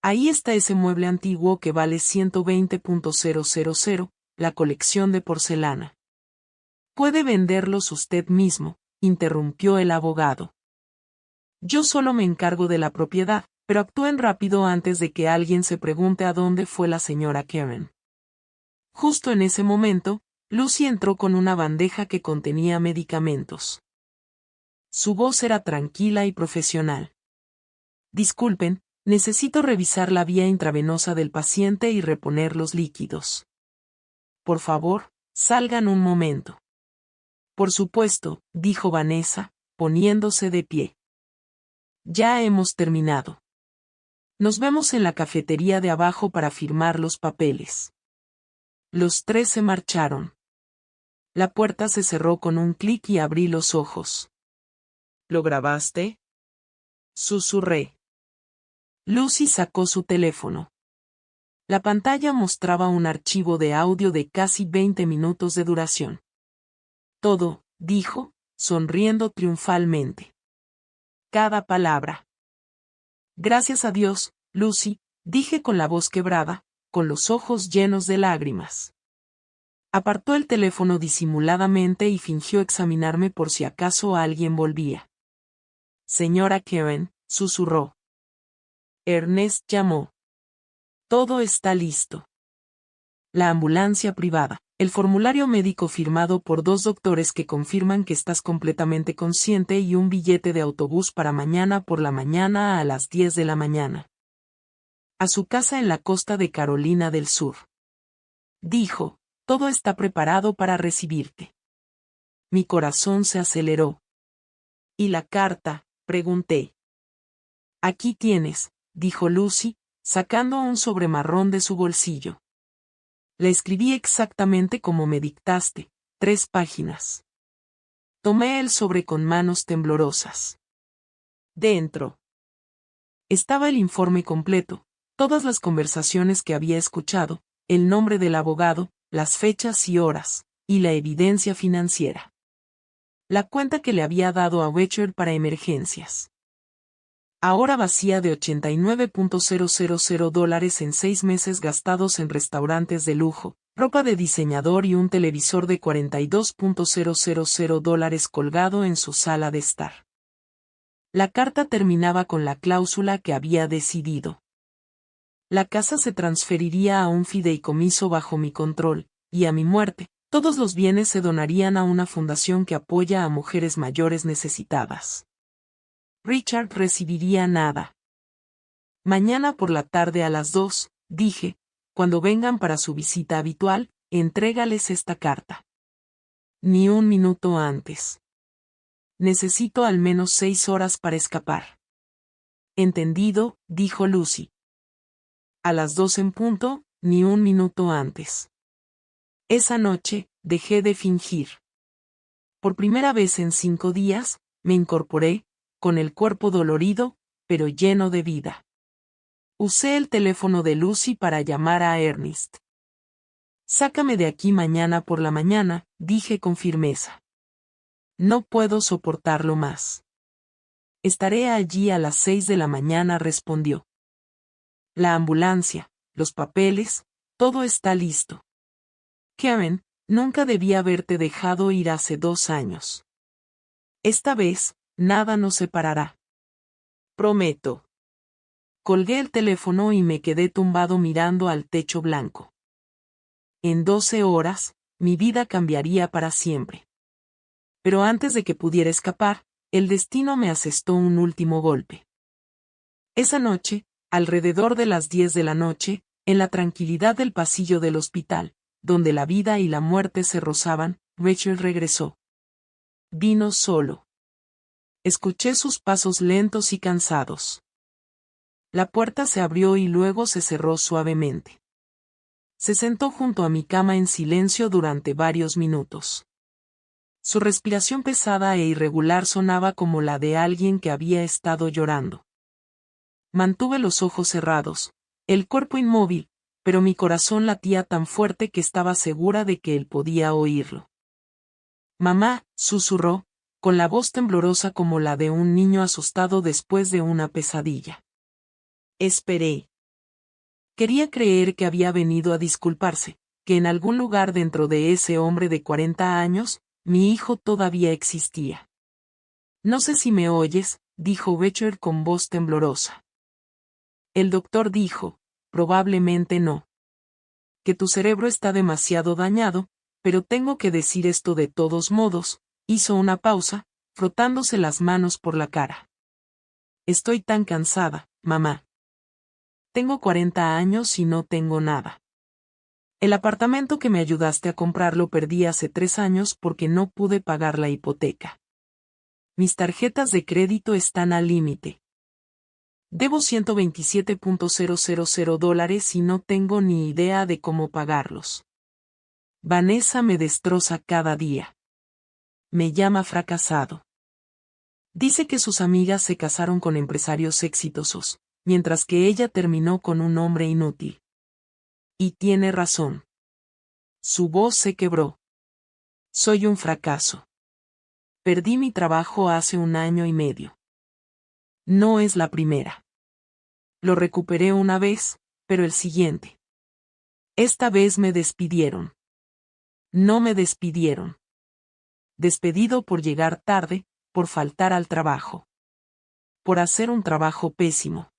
Ahí está ese mueble antiguo que vale $120.000, la colección de porcelana. Puede venderlos usted mismo, interrumpió el abogado. Yo solo me encargo de la propiedad, pero actúen rápido antes de que alguien se pregunte a dónde fue la señora Karen. Justo en ese momento, Lucy entró con una bandeja que contenía medicamentos. Su voz era tranquila y profesional. Disculpen, necesito revisar la vía intravenosa del paciente y reponer los líquidos. Por favor, salgan un momento. Por supuesto, dijo Vanessa, poniéndose de pie. Ya hemos terminado. Nos vemos en la cafetería de abajo para firmar los papeles. Los tres se marcharon. La puerta se cerró con un clic y abrí los ojos. ¿Lo grabaste? Susurré. Lucy sacó su teléfono. La pantalla mostraba un archivo de audio de casi 20 minutos de duración. Todo, dijo, sonriendo triunfalmente. Cada palabra. Gracias a Dios, Lucy, dije con la voz quebrada, con los ojos llenos de lágrimas. Apartó el teléfono disimuladamente y fingió examinarme por si acaso alguien volvía. Señora Karen, susurró. Ernest llamó. Todo está listo. La ambulancia privada, el formulario médico firmado por 2 doctores que confirman que estás completamente consciente y un billete de autobús para mañana por la mañana a las 10 de la mañana. A su casa en la costa de Carolina del Sur. Dijo, todo está preparado para recibirte. Mi corazón se aceleró. ¿Y la carta? Pregunté. Aquí tienes, dijo Lucy, sacando un sobre marrón de su bolsillo. Le escribí exactamente como me dictaste, 3 páginas. Tomé el sobre con manos temblorosas. Dentro estaba el informe completo, todas las conversaciones que había escuchado, el nombre del abogado, las fechas y horas, y la evidencia financiera. La cuenta que le había dado a Richard para emergencias. Ahora vacía de $89.000 en 6 meses gastados en restaurantes de lujo, ropa de diseñador y un televisor de $42.000 colgado en su sala de estar. La carta terminaba con la cláusula que había decidido. La casa se transferiría a un fideicomiso bajo mi control, y a mi muerte, todos los bienes se donarían a una fundación que apoya a mujeres mayores necesitadas. Richard recibiría nada. Mañana por la tarde a las 2, dije, cuando vengan para su visita habitual, entrégales esta carta. Ni un minuto antes. Necesito al menos 6 horas para escapar. Entendido, dijo Lucy. A las 2 en punto, ni un minuto antes. Esa noche, dejé de fingir. Por primera vez en 5 días, me incorporé, con el cuerpo dolorido, pero lleno de vida. Usé el teléfono de Lucy para llamar a Ernest. Sácame de aquí mañana por la mañana, dije con firmeza. No puedo soportarlo más. Estaré allí a las 6 de la mañana, respondió. La ambulancia, los papeles, todo está listo. Karen, nunca debí haberte dejado ir hace 2 años. Esta vez, nada nos separará. Prometo. Colgué el teléfono y me quedé tumbado mirando al techo blanco. En 12 horas, mi vida cambiaría para siempre. Pero antes de que pudiera escapar, el destino me asestó un último golpe. Esa noche, alrededor de las 10 de la noche, en la tranquilidad del pasillo del hospital, donde la vida y la muerte se rozaban, Rachel regresó. Vino solo. Escuché sus pasos lentos y cansados. La puerta se abrió y luego se cerró suavemente. Se sentó junto a mi cama en silencio durante varios minutos. Su respiración pesada e irregular sonaba como la de alguien que había estado llorando. Mantuve los ojos cerrados, el cuerpo inmóvil, pero mi corazón latía tan fuerte que estaba segura de que él podía oírlo. Mamá, susurró, con la voz temblorosa como la de un niño asustado después de una pesadilla. Esperé. Quería creer que había venido a disculparse, que en algún lugar dentro de ese hombre de 40 años, mi hijo todavía existía. No sé si me oyes, dijo Becher con voz temblorosa. El doctor dijo, probablemente no. Que tu cerebro está demasiado dañado, pero tengo que decir esto de todos modos, hizo una pausa, frotándose las manos por la cara. Estoy tan cansada, mamá. Tengo 40 años y no tengo nada. El apartamento que me ayudaste a comprar lo perdí hace 3 años porque no pude pagar la hipoteca. Mis tarjetas de crédito están al límite. Debo $127,000 y no tengo ni idea de cómo pagarlos. Vanessa me destroza cada día. Me llama fracasado. Dice que sus amigas se casaron con empresarios exitosos, mientras que ella terminó con un hombre inútil. Y tiene razón. Su voz se quebró. Soy un fracaso. Perdí mi trabajo hace 1 año y medio. No es la primera. Lo recuperé una vez, pero el siguiente. Esta vez me despidieron. No me despidieron. Despedido por llegar tarde, por faltar al trabajo. Por hacer un trabajo pésimo.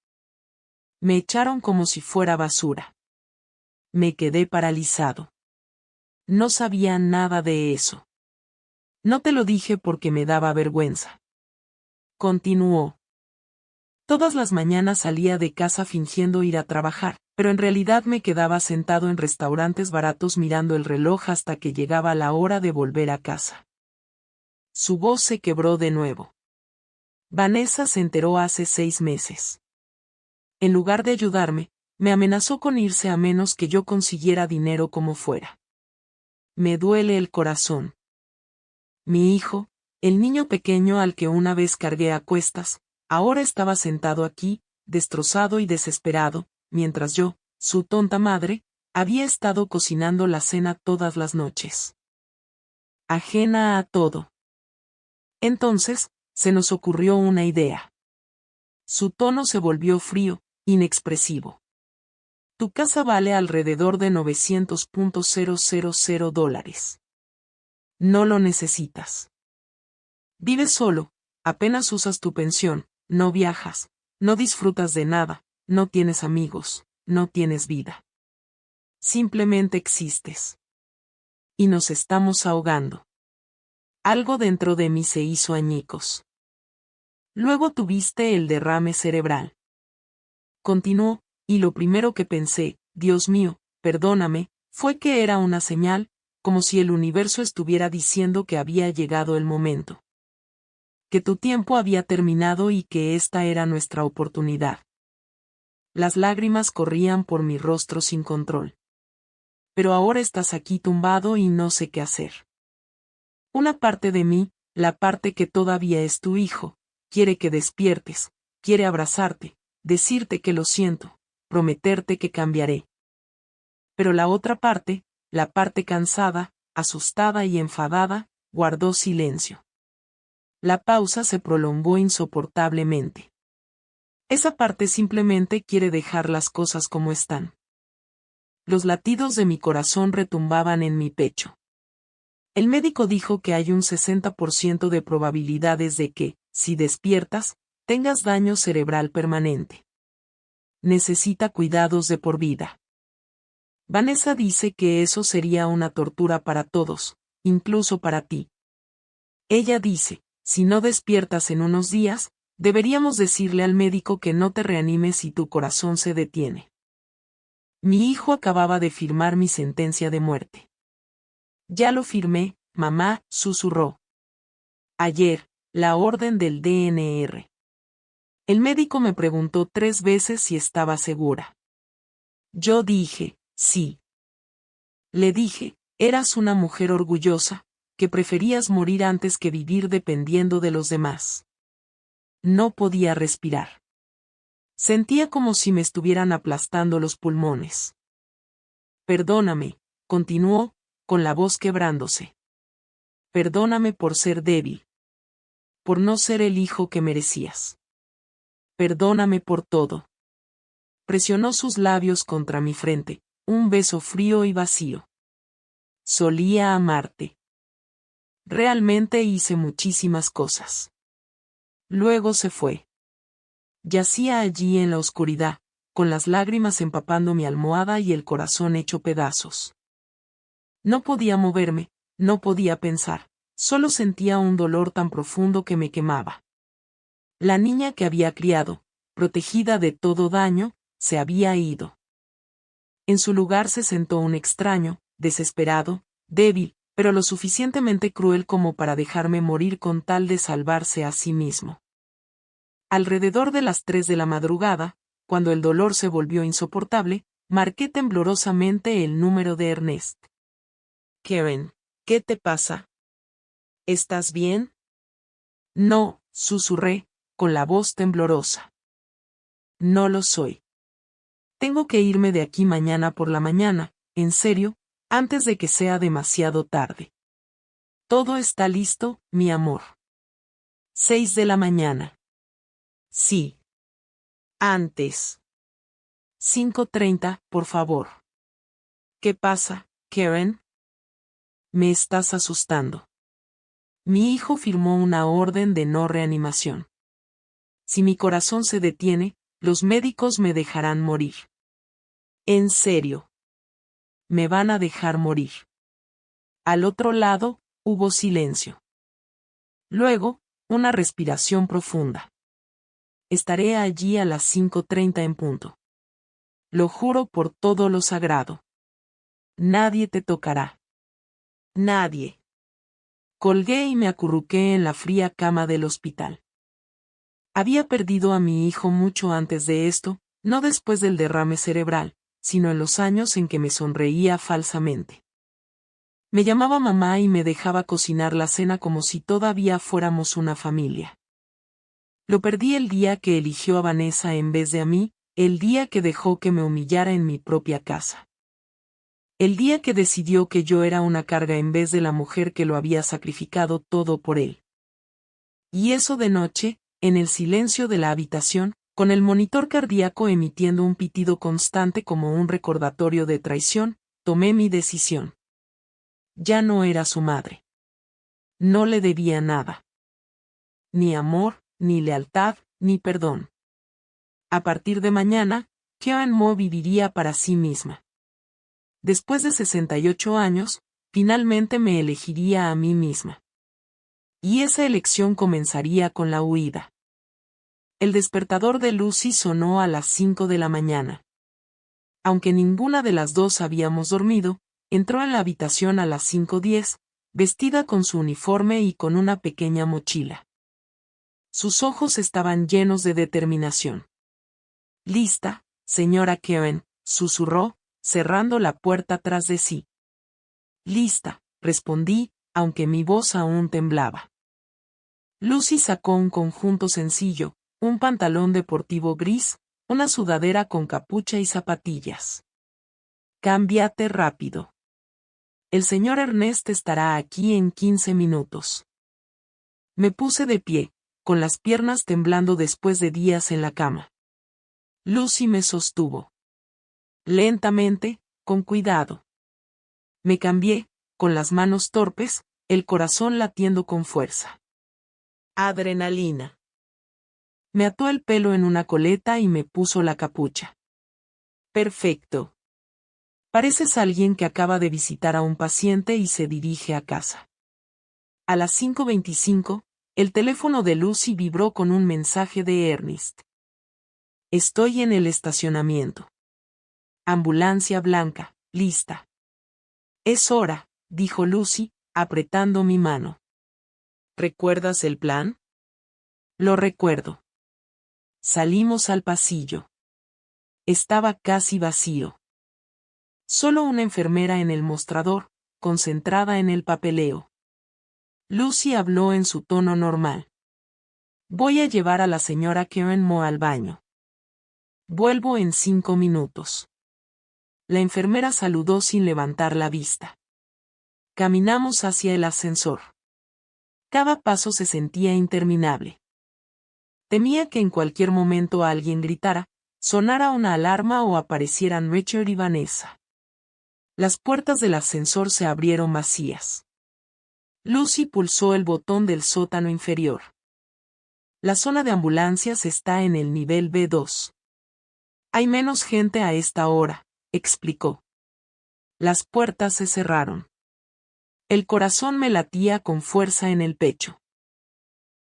Me echaron como si fuera basura. Me quedé paralizado. No sabía nada de eso. No te lo dije porque me daba vergüenza. Continuó. Todas las mañanas salía de casa fingiendo ir a trabajar, pero en realidad me quedaba sentado en restaurantes baratos mirando el reloj hasta que llegaba la hora de volver a casa. Su voz se quebró de nuevo. Vanessa se enteró hace 6 meses. En lugar de ayudarme, me amenazó con irse a menos que yo consiguiera dinero como fuera. Me duele el corazón. Mi hijo, el niño pequeño al que una vez cargué a cuestas, ahora estaba sentado aquí, destrozado y desesperado, mientras yo, su tonta madre, había estado cocinando la cena todas las noches. Ajena a todo. Entonces, se nos ocurrió una idea. Su tono se volvió frío, inexpresivo. Tu casa vale alrededor de $900,000. No lo necesitas. Vives solo, apenas usas tu pensión, no viajas, no disfrutas de nada, no tienes amigos, no tienes vida. Simplemente existes. Y nos estamos ahogando. Algo dentro de mí se hizo añicos. Luego tuviste el derrame cerebral. Continuó, y lo primero que pensé, Dios mío, perdóname, fue que era una señal, como si el universo estuviera diciendo que había llegado el momento. Que tu tiempo había terminado y que esta era nuestra oportunidad. Las lágrimas corrían por mi rostro sin control. Pero ahora estás aquí tumbado y no sé qué hacer. Una parte de mí, la parte que todavía es tu hijo, quiere que despiertes, quiere abrazarte, decirte que lo siento, prometerte que cambiaré. Pero la otra parte, la parte cansada, asustada y enfadada, guardó silencio. La pausa se prolongó insoportablemente. Esa parte simplemente quiere dejar las cosas como están. Los latidos de mi corazón retumbaban en mi pecho. El médico dijo que hay un 60% de probabilidades de que, si despiertas, tengas daño cerebral permanente. necesita cuidados de por vida. Vanessa dice que eso sería una tortura para todos, incluso para ti. Ella dice, si no despiertas en unos días, deberíamos decirle al médico que no te reanime si tu corazón se detiene. Mi hijo acababa de firmar mi sentencia de muerte. Ya lo firmé, mamá, susurró. Ayer, la orden del DNR. El médico me preguntó 3 veces si estaba segura. Yo dije, sí. Le dije, eras una mujer orgullosa, que preferías morir antes que vivir dependiendo de los demás. No podía respirar. Sentía como si me estuvieran aplastando los pulmones. Perdóname, continuó, con la voz quebrándose. Perdóname por ser débil. Por no ser el hijo que merecías. Perdóname por todo. Presionó sus labios contra mi frente, un beso frío y vacío. Solía amarte. Realmente hice muchísimas cosas. Luego se fue. Yacía allí en la oscuridad, con las lágrimas empapando mi almohada y el corazón hecho pedazos. No podía moverme, no podía pensar, solo sentía un dolor tan profundo que me quemaba. La niña que había criado, protegida de todo daño, se había ido. En su lugar se sentó un extraño, desesperado, débil, pero lo suficientemente cruel como para dejarme morir con tal de salvarse a sí mismo. Alrededor de las 3 de la madrugada, cuando el dolor se volvió insoportable, marqué temblorosamente el número de Ernest. Karen, ¿qué te pasa? ¿Estás bien? No, susurré, con la voz temblorosa. No lo soy. Tengo que irme de aquí mañana por la mañana, en serio, antes de que sea demasiado tarde. Todo está listo, mi amor. 6 de la mañana. Sí. Antes. 5:30, por favor. ¿Qué pasa, Karen? Me estás asustando. Mi hijo firmó una orden de no reanimación. Si mi corazón se detiene, los médicos me dejarán morir. En serio. Me van a dejar morir. Al otro lado, hubo silencio. Luego, una respiración profunda. Estaré allí a las 5:30 en punto. Lo juro por todo lo sagrado. Nadie te tocará. Nadie. Colgué y me acurruqué en la fría cama del hospital. Había perdido a mi hijo mucho antes de esto, no después del derrame cerebral, sino en los años en que me sonreía falsamente. Me llamaba mamá y me dejaba cocinar la cena como si todavía fuéramos una familia. Lo perdí el día que eligió a Vanessa en vez de a mí, el día que dejó que me humillara en mi propia casa. El día que decidió que yo era una carga en vez de la mujer que lo había sacrificado todo por él. Y eso de noche, en el silencio de la habitación, con el monitor cardíaco emitiendo un pitido constante como un recordatorio de traición, tomé mi decisión. Ya no era su madre. No le debía nada. Ni amor, ni lealtad, ni perdón. A partir de mañana, Karen Mo viviría para sí misma. Después de 68 años, finalmente me elegiría a mí misma. Y esa elección comenzaría con la huida. El despertador de Lucy sonó a las 5 de la mañana. Aunque ninguna de las dos habíamos dormido, entró en la habitación a las 5:10, vestida con su uniforme y con una pequeña mochila. Sus ojos estaban llenos de determinación. «Lista, señora Karen», susurró, cerrando la puerta tras de sí. «Lista», respondí, aunque mi voz aún temblaba. Lucy sacó un conjunto sencillo, un pantalón deportivo gris, una sudadera con capucha y zapatillas. «Cámbiate rápido. El señor Ernest estará aquí en 15 minutos». Me puse de pie, con las piernas temblando después de días en la cama. Lucy me sostuvo. Lentamente, con cuidado. Me cambié, con las manos torpes, el corazón latiendo con fuerza. Adrenalina. Me ató el pelo en una coleta y me puso la capucha. Perfecto. Pareces alguien que acaba de visitar a un paciente y se dirige a casa. A las 5:25, el teléfono de Lucy vibró con un mensaje de Ernest. Estoy en el estacionamiento. Ambulancia blanca, lista. Es hora, dijo Lucy, apretando mi mano. ¿Recuerdas el plan? Lo recuerdo. Salimos al pasillo. Estaba casi vacío. Solo una enfermera en el mostrador, concentrada en el papeleo. Lucy habló en su tono normal. Voy a llevar a la señora Karen Moe al baño. Vuelvo en 5 minutos. La enfermera saludó sin levantar la vista. Caminamos hacia el ascensor. Cada paso se sentía interminable. Temía que en cualquier momento alguien gritara, sonara una alarma o aparecieran Richard y Vanessa. Las puertas del ascensor se abrieron vacías. Lucy pulsó el botón del sótano inferior. La zona de ambulancias está en el nivel B2. Hay menos gente a esta hora, explicó. Las puertas se cerraron. El corazón me latía con fuerza en el pecho.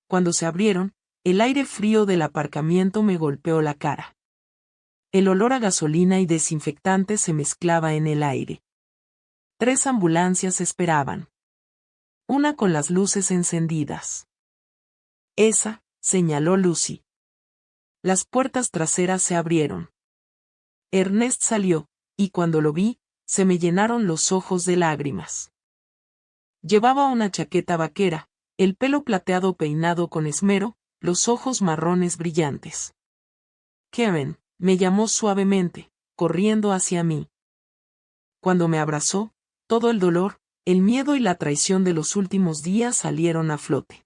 Cuando se abrieron, el aire frío del aparcamiento me golpeó la cara. El olor a gasolina y desinfectante se mezclaba en el aire. 3 ambulancias esperaban. Una con las luces encendidas. Esa, señaló Lucy. Las puertas traseras se abrieron. Ernest salió, y cuando lo vi, se me llenaron los ojos de lágrimas. Llevaba una chaqueta vaquera, el pelo plateado peinado con esmero, los ojos marrones brillantes. Karen, me llamó suavemente, corriendo hacia mí. Cuando me abrazó, todo el dolor, el miedo y la traición de los últimos días salieron a flote.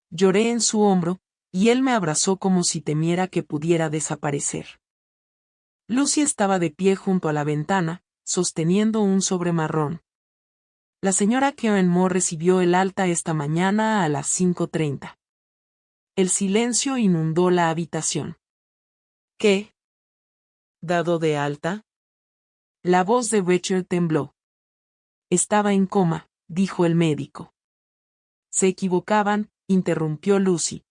Lloré en su hombro, y él me abrazó como si temiera que pudiera desaparecer. Lucy estaba de pie junto a la ventana, sosteniendo un sobre marrón. La señora Karen Moe recibió el alta esta mañana a las 5:30. El silencio inundó la habitación. ¿Qué? ¿Dado de alta? La voz de Richard tembló. Estaba en coma, dijo el médico. Se equivocaban, interrumpió Lucy.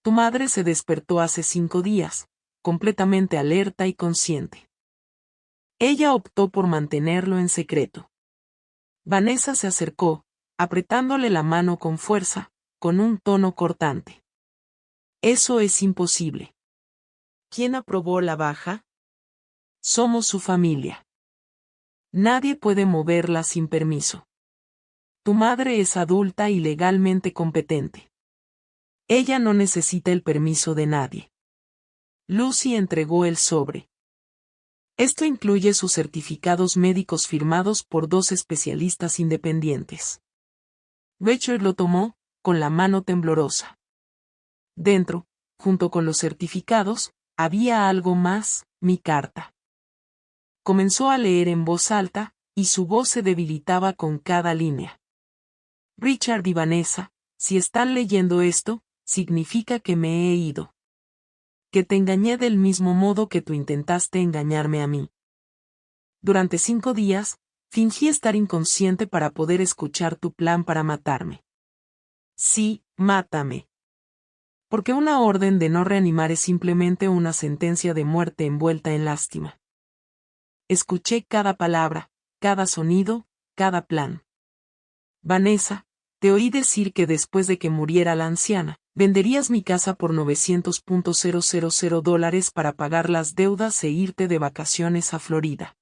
Tu madre se despertó hace 5 días, completamente alerta y consciente. Ella optó por mantenerlo en secreto. Vanessa se acercó, apretándole la mano con fuerza, con un tono cortante. Eso es imposible. ¿Quién aprobó la baja? Somos su familia. Nadie puede moverla sin permiso. Tu madre es adulta y legalmente competente. Ella no necesita el permiso de nadie. Lucy entregó el sobre. Esto incluye sus certificados médicos firmados por 2 especialistas independientes. Richard lo tomó, con la mano temblorosa. Dentro, junto con los certificados, había algo más, mi carta. Comenzó a leer en voz alta, y su voz se debilitaba con cada línea. Richard y Vanessa, si están leyendo esto, significa que me he ido. Que te engañé del mismo modo que tú intentaste engañarme a mí. Durante 5 días, fingí estar inconsciente para poder escuchar tu plan para matarme. Sí, mátame. Porque una orden de no reanimar es simplemente una sentencia de muerte envuelta en lástima. Escuché cada palabra, cada sonido, cada plan. Vanessa, te oí decir que después de que muriera la anciana, venderías mi casa por $900,000 para pagar las deudas e irte de vacaciones a Florida.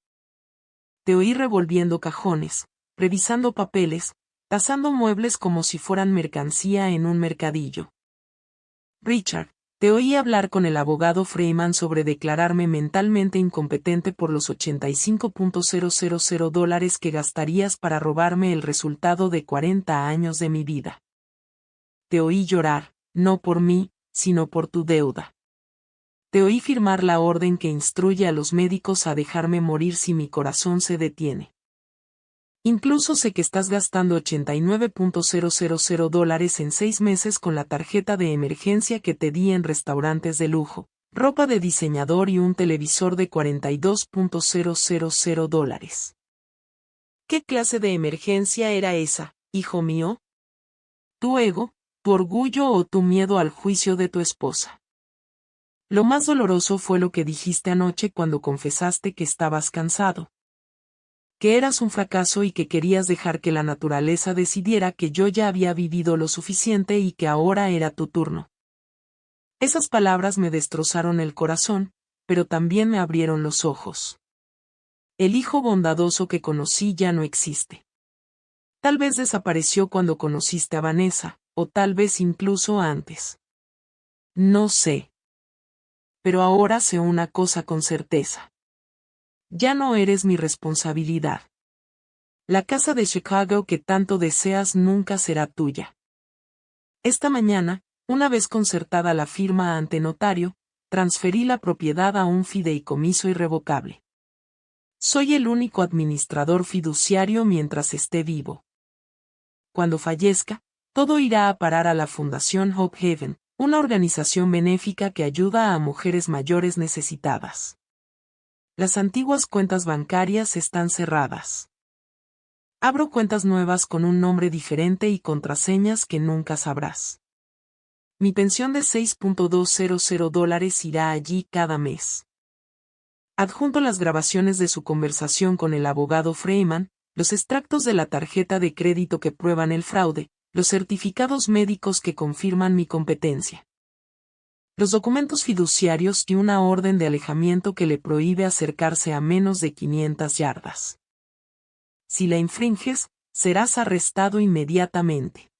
Te oí revolviendo cajones, revisando papeles, tasando muebles como si fueran mercancía en un mercadillo. Richard, te oí hablar con el abogado Freeman sobre declararme mentalmente incompetente por los $85,000 que gastarías para robarme el resultado de 40 años de mi vida. Te oí llorar, no por mí, sino por tu deuda. Te oí firmar la orden que instruye a los médicos a dejarme morir si mi corazón se detiene. Incluso sé que estás gastando $89,000 en 6 meses con la tarjeta de emergencia que te di en restaurantes de lujo, ropa de diseñador y un televisor de $42,000. ¿Qué clase de emergencia era esa, hijo mío? ¿Tu ego, tu orgullo o tu miedo al juicio de tu esposa? Lo más doloroso fue lo que dijiste anoche cuando confesaste que estabas cansado. Que eras un fracaso y que querías dejar que la naturaleza decidiera que yo ya había vivido lo suficiente y que ahora era tu turno. Esas palabras me destrozaron el corazón, pero también me abrieron los ojos. El hijo bondadoso que conocí ya no existe. Tal vez desapareció cuando conociste a Vanessa, o tal vez incluso antes. No sé. Pero ahora sé una cosa con certeza. Ya no eres mi responsabilidad. La casa de Chicago que tanto deseas nunca será tuya. Esta mañana, una vez concertada la firma ante notario, transferí la propiedad a un fideicomiso irrevocable. Soy el único administrador fiduciario mientras esté vivo. Cuando fallezca, todo irá a parar a la Fundación Hope Haven, una organización benéfica que ayuda a mujeres mayores necesitadas. Las antiguas cuentas bancarias están cerradas. Abro cuentas nuevas con un nombre diferente y contraseñas que nunca sabrás. Mi pensión de $6,200 irá allí cada mes. Adjunto las grabaciones de su conversación con el abogado Freeman, los extractos de la tarjeta de crédito que prueban el fraude, los certificados médicos que confirman mi competencia. Los documentos fiduciarios y una orden de alejamiento que le prohíbe acercarse a menos de 500 yardas. Si la infringes, serás arrestado inmediatamente.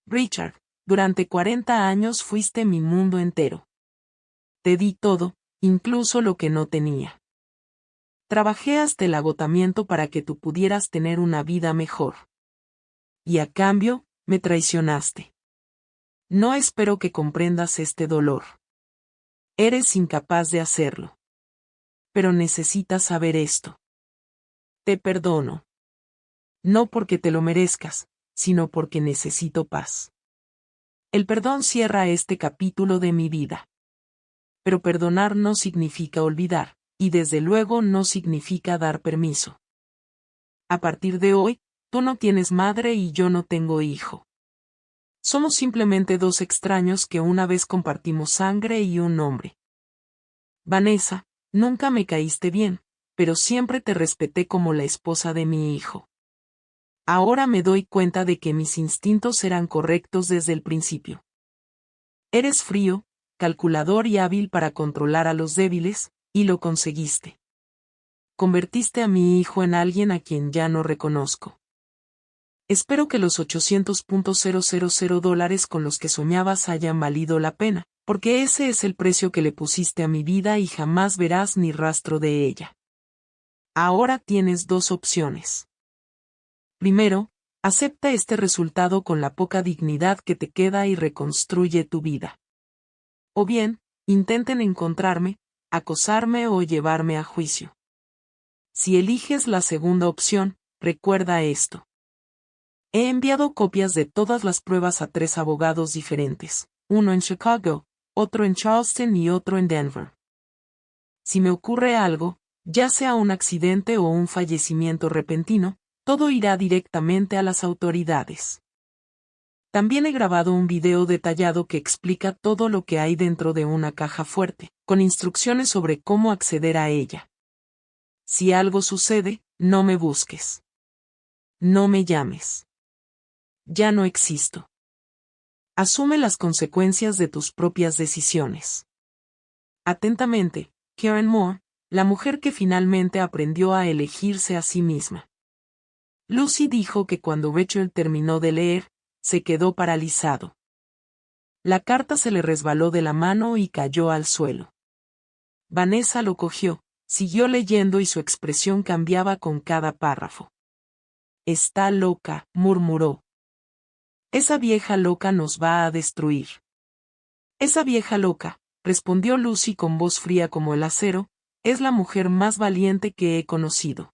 Richard, durante 40 años fuiste mi mundo entero. Te di todo, incluso lo que no tenía. Trabajé hasta el agotamiento para que tú pudieras tener una vida mejor. Y a cambio, me traicionaste. No espero que comprendas este dolor. Eres incapaz de hacerlo. Pero necesitas saber esto. Te perdono. No porque te lo merezcas, sino porque necesito paz. El perdón cierra este capítulo de mi vida. Pero perdonar no significa olvidar, y desde luego no significa dar permiso. A partir de hoy, tú no tienes madre y yo no tengo hijo. Somos simplemente dos extraños que una vez compartimos sangre y un nombre. Vanessa, nunca me caíste bien, pero siempre te respeté como la esposa de mi hijo. Ahora me doy cuenta de que mis instintos eran correctos desde el principio. Eres frío, calculador y hábil para controlar a los débiles, y lo conseguiste. Convertiste a mi hijo en alguien a quien ya no reconozco. Espero que los $800,000 con los que soñabas hayan valido la pena, porque ese es el precio que le pusiste a mi vida y jamás verás ni rastro de ella. Ahora tienes dos opciones. Primero, acepta este resultado con la poca dignidad que te queda y reconstruye tu vida. O bien, intenten encontrarme, acosarme o llevarme a juicio. Si eliges la segunda opción, recuerda esto. He enviado copias de todas las pruebas a 3 abogados diferentes, uno en Chicago, otro en Charleston y otro en Denver. Si me ocurre algo, ya sea un accidente o un fallecimiento repentino, todo irá directamente a las autoridades. También he grabado un video detallado que explica todo lo que hay dentro de una caja fuerte, con instrucciones sobre cómo acceder a ella. Si algo sucede, no me busques. No me llames. Ya no existo. Asume las consecuencias de tus propias decisiones. Atentamente, Karen Moore, la mujer que finalmente aprendió a elegirse a sí misma. Lucy dijo que cuando Rachel terminó de leer, se quedó paralizado. La carta se le resbaló de la mano y cayó al suelo. Vanessa lo cogió, siguió leyendo y su expresión cambiaba con cada párrafo. Está loca, murmuró. Esa vieja loca nos va a destruir. Esa vieja loca, respondió Lucy con voz fría como el acero, es la mujer más valiente que he conocido.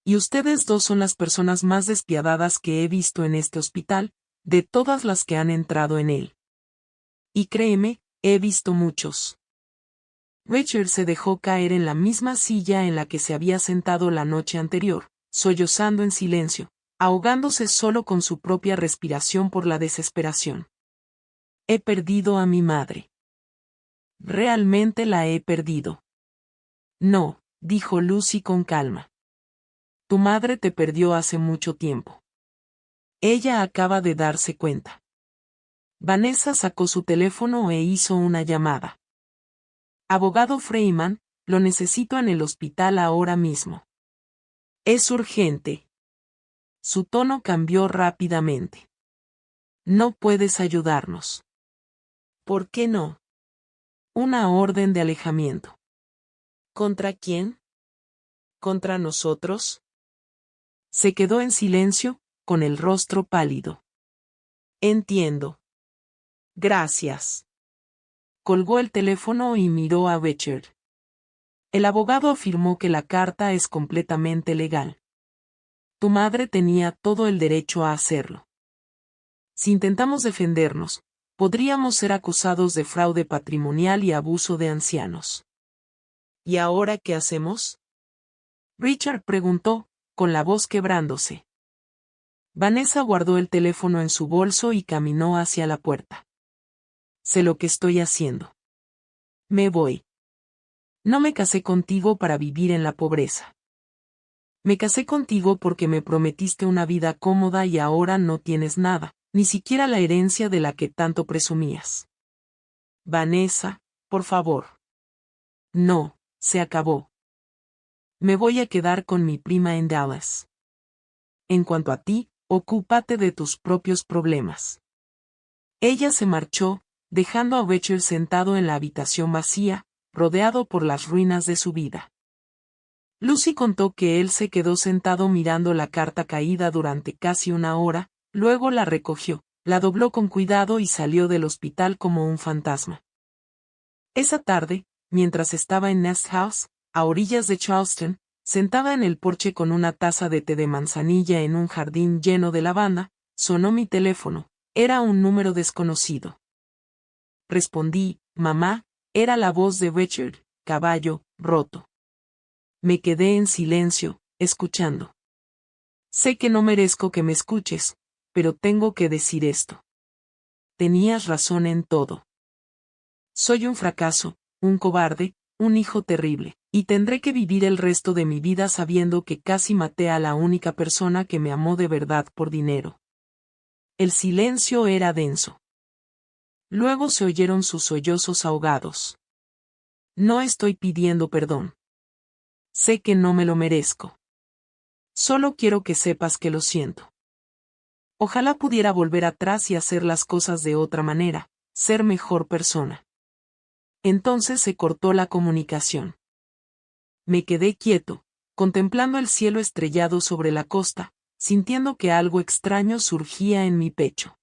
Y ustedes dos son las personas más despiadadas que he visto en este hospital, de todas las que han entrado en él. Y créeme, he visto muchos. Richard se dejó caer en la misma silla en la que se había sentado la noche anterior, sollozando en silencio, ahogándose solo con su propia respiración por la desesperación. He perdido a mi madre. Realmente la he perdido. No, dijo Lucy con calma. Tu madre te perdió hace mucho tiempo. Ella acaba de darse cuenta. Vanessa sacó su teléfono e hizo una llamada. Abogado Freeman, lo necesito en el hospital ahora mismo. Es urgente. Su tono cambió rápidamente. No puedes ayudarnos. ¿Por qué no? Una orden de alejamiento. ¿Contra quién? ¿Contra nosotros? Se quedó en silencio, con el rostro pálido. Entiendo. Gracias. Colgó el teléfono y miró a Richard. El abogado afirmó que la carta es completamente legal. Tu madre tenía todo el derecho a hacerlo. Si intentamos defendernos, podríamos ser acusados de fraude patrimonial y abuso de ancianos. ¿Y ahora qué hacemos? Richard preguntó, con la voz quebrándose. Vanessa guardó el teléfono en su bolso y caminó hacia la puerta. Sé lo que estoy haciendo. Me voy. No me casé contigo para vivir en la pobreza. Me casé contigo porque me prometiste una vida cómoda y ahora no tienes nada, ni siquiera la herencia de la que tanto presumías. Vanessa, por favor. No, se acabó. Me voy a quedar con mi prima en Dallas. En cuanto a ti, ocúpate de tus propios problemas. Ella se marchó, dejando a Richard sentado en la habitación vacía, rodeado por las ruinas de su vida. Lucy contó que él se quedó sentado mirando la carta caída durante casi una hora, luego la recogió, la dobló con cuidado y salió del hospital como un fantasma. Esa tarde, mientras estaba en Nest House, a orillas de Charleston, sentada en el porche con una taza de té de manzanilla en un jardín lleno de lavanda, sonó mi teléfono. Era un número desconocido. Respondí, mamá, era la voz de Richard, caballo, roto. Me quedé en silencio, escuchando. Sé que no merezco que me escuches, pero tengo que decir esto. Tenías razón en todo. Soy un fracaso, un cobarde, un hijo terrible, y tendré que vivir el resto de mi vida sabiendo que casi maté a la única persona que me amó de verdad por dinero. El silencio era denso. Luego se oyeron sus sollozos ahogados. No estoy pidiendo perdón. Sé que no me lo merezco. Solo quiero que sepas que lo siento. Ojalá pudiera volver atrás y hacer las cosas de otra manera, ser mejor persona. Entonces se cortó la comunicación. Me quedé quieto, contemplando el cielo estrellado sobre la costa, sintiendo que algo extraño surgía en mi pecho.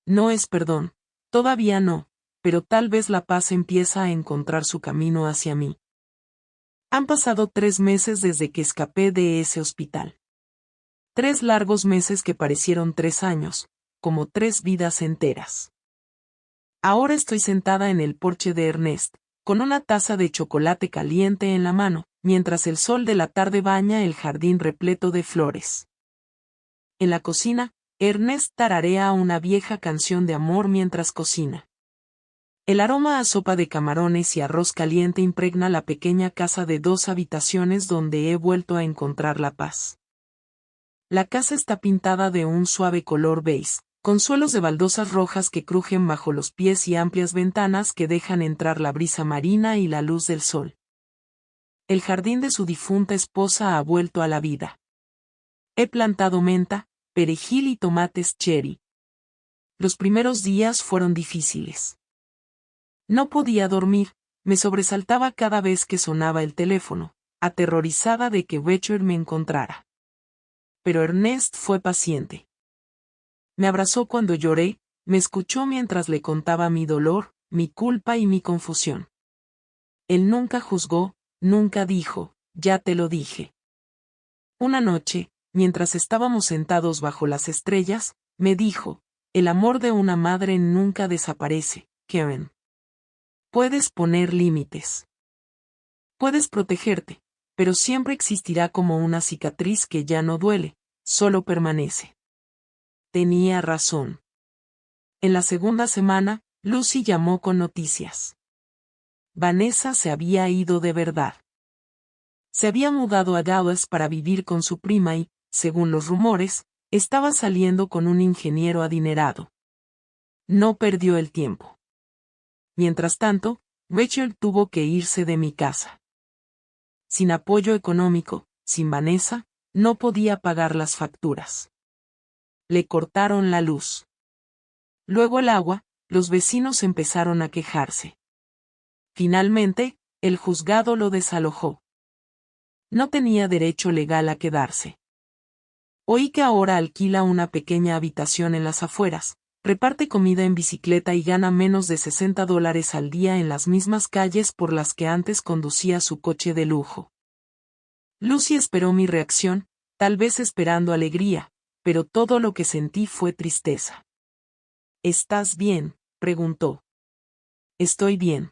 No es perdón, todavía no, pero tal vez la paz empieza a encontrar su camino hacia mí. Han pasado 3 meses desde que escapé de ese hospital. 3 largos meses que parecieron 3 años, como 3 vidas enteras. Ahora estoy sentada en el porche de Ernest, con una taza de chocolate caliente en la mano, mientras el sol de la tarde baña el jardín repleto de flores. En la cocina, Ernest tararea una vieja canción de amor mientras cocina. El aroma a sopa de camarones y arroz caliente impregna la pequeña casa de 2 habitaciones donde he vuelto a encontrar la paz. La casa está pintada de un suave color beige, con suelos de baldosas rojas que crujen bajo los pies y amplias ventanas que dejan entrar la brisa marina y la luz del sol. El jardín de su difunta esposa ha vuelto a la vida. He plantado menta, perejil y tomates cherry. Los primeros días fueron difíciles. No podía dormir, me sobresaltaba cada vez que sonaba el teléfono, aterrorizada de que Richard me encontrara. Pero Ernest fue paciente. Me abrazó cuando lloré, me escuchó mientras le contaba mi dolor, mi culpa y mi confusión. Él nunca juzgó, nunca dijo, ya te lo dije. Una noche, mientras estábamos sentados bajo las estrellas, me dijo, el amor de una madre nunca desaparece, Karen. Puedes poner límites. Puedes protegerte, pero siempre existirá como una cicatriz que ya no duele, solo permanece. Tenía razón. En la segunda semana, Lucy llamó con noticias. Vanessa se había ido de verdad. Se había mudado a Dallas para vivir con su prima y, según los rumores, estaba saliendo con un ingeniero adinerado. No perdió el tiempo. Mientras tanto, Rachel tuvo que irse de mi casa. Sin apoyo económico, sin Vanessa, no podía pagar las facturas. Le cortaron la luz. Luego el agua, los vecinos empezaron a quejarse. Finalmente, el juzgado lo desalojó. No tenía derecho legal a quedarse. Oí que ahora alquila una pequeña habitación en las afueras, reparte comida en bicicleta y gana menos de $60 al día en las mismas calles por las que antes conducía su coche de lujo. Lucy esperó mi reacción, tal vez esperando alegría, pero todo lo que sentí fue tristeza. ¿Estás bien?, preguntó. Estoy bien.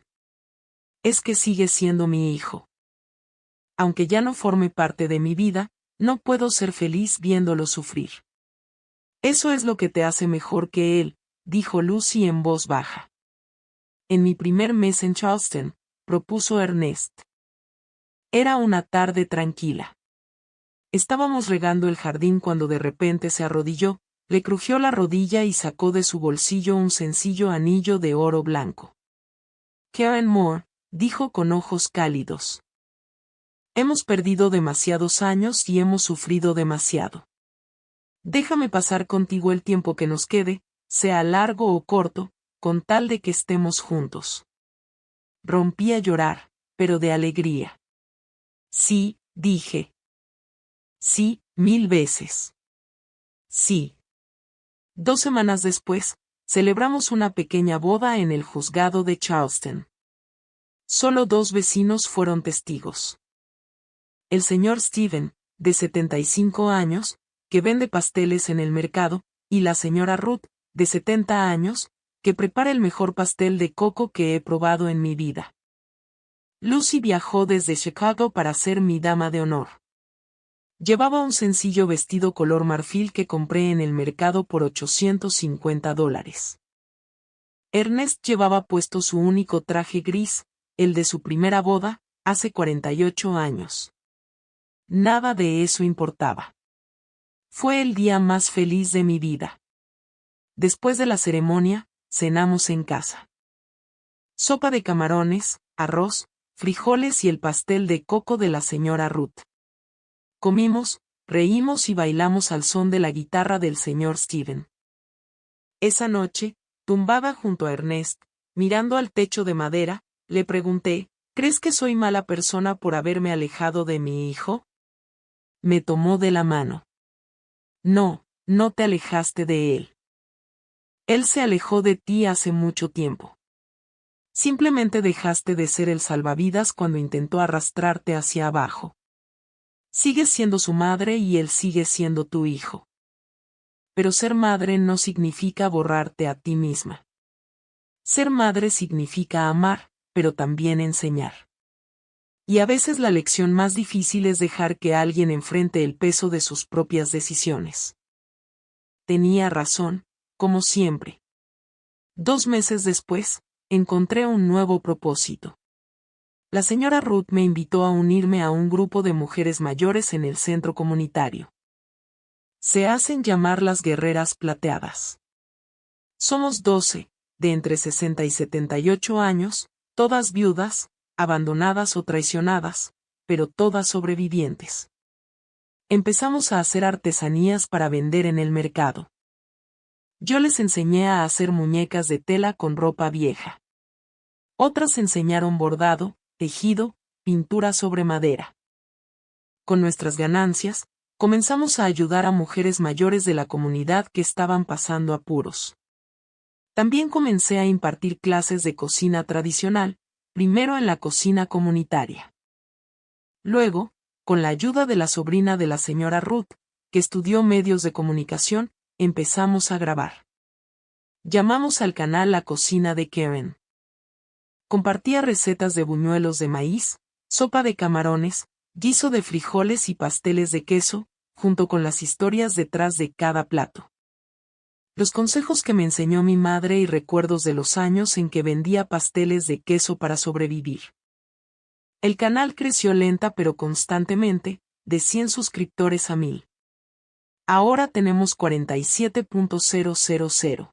Es que sigue siendo mi hijo. Aunque ya no forme parte de mi vida, no puedo ser feliz viéndolo sufrir. Eso es lo que te hace mejor que él, dijo Lucy en voz baja. En mi primer mes en Charleston, propuso Ernest. Era una tarde tranquila. Estábamos regando el jardín cuando de repente se arrodilló, le crujió la rodilla y sacó de su bolsillo un sencillo anillo de oro blanco. Karen Moore, dijo con ojos cálidos. Hemos perdido demasiados años y hemos sufrido demasiado. Déjame pasar contigo el tiempo que nos quede, sea largo o corto, con tal de que estemos juntos. Rompí a llorar, pero de alegría. Sí, dije. Sí, 1000 veces. Sí. 2 semanas después, celebramos una pequeña boda en el juzgado de Charleston. Solo 2 vecinos fueron testigos. El señor Stephen, de 75 años, que vende pasteles en el mercado, y la señora Ruth, de 70 años, que prepara el mejor pastel de coco que he probado en mi vida. Lucy viajó desde Chicago para ser mi dama de honor. Llevaba un sencillo vestido color marfil que compré en el mercado por $850. Ernest llevaba puesto su único traje gris, el de su primera boda, hace 48 años. Nada de eso importaba. Fue el día más feliz de mi vida. Después de la ceremonia, cenamos en casa. Sopa de camarones, arroz, frijoles y el pastel de coco de la señora Ruth. Comimos, reímos y bailamos al son de la guitarra del señor Stephen. Esa noche, tumbada junto a Ernest, mirando al techo de madera, le pregunté, ¿crees que soy mala persona por haberme alejado de mi hijo? Me tomó de la mano. No, no te alejaste de él. Él se alejó de ti hace mucho tiempo. Simplemente dejaste de ser el salvavidas cuando intentó arrastrarte hacia abajo. Sigues siendo su madre y él sigue siendo tu hijo. Pero ser madre no significa borrarte a ti misma. Ser madre significa amar, pero también enseñar. Y a veces la lección más difícil es dejar que alguien enfrente el peso de sus propias decisiones. Tenía razón, como siempre. 2 meses después, encontré un nuevo propósito. La señora Ruth me invitó a unirme a un grupo de mujeres mayores en el centro comunitario. Se hacen llamar las guerreras plateadas. Somos 12, de entre 60 y 78 años, todas viudas, abandonadas o traicionadas, pero todas sobrevivientes. Empezamos a hacer artesanías para vender en el mercado. Yo les enseñé a hacer muñecas de tela con ropa vieja. Otras enseñaron bordado, tejido, pintura sobre madera. Con nuestras ganancias, comenzamos a ayudar a mujeres mayores de la comunidad que estaban pasando apuros. También comencé a impartir clases de cocina tradicional, primero en la cocina comunitaria. Luego, con la ayuda de la sobrina de la señora Ruth, que estudió medios de comunicación, empezamos a grabar. Llamamos al canal La Cocina de Karen. Compartía recetas de buñuelos de maíz, sopa de camarones, guiso de frijoles y pasteles de queso, junto con las historias detrás de cada plato. Los consejos que me enseñó mi madre y recuerdos de los años en que vendía pasteles de queso para sobrevivir. El canal creció lenta pero constantemente, de 100 suscriptores a 1000. Ahora tenemos 47.000.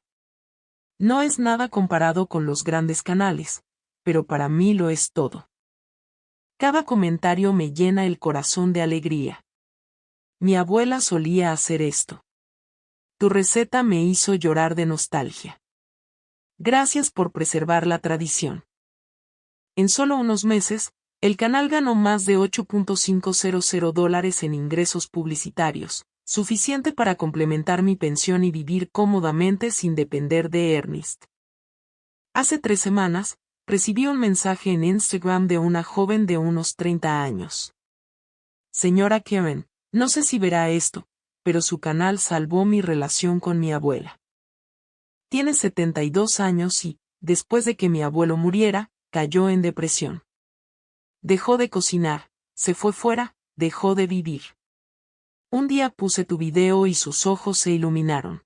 No es nada comparado con los grandes canales, pero para mí lo es todo. Cada comentario me llena el corazón de alegría. Mi abuela solía hacer esto. Tu receta me hizo llorar de nostalgia. Gracias por preservar la tradición. En solo unos meses, el canal ganó más de $8.500 en ingresos publicitarios, suficiente para complementar mi pensión y vivir cómodamente sin depender de Ernest. Hace 3 semanas, recibí un mensaje en Instagram de una joven de unos 30 años. Señora Karen, no sé si verá esto, pero su canal salvó mi relación con mi abuela. Tiene 72 años y, después de que mi abuelo muriera, cayó en depresión. Dejó de cocinar, se fue fuera, dejó de vivir. Un día puse tu video y sus ojos se iluminaron.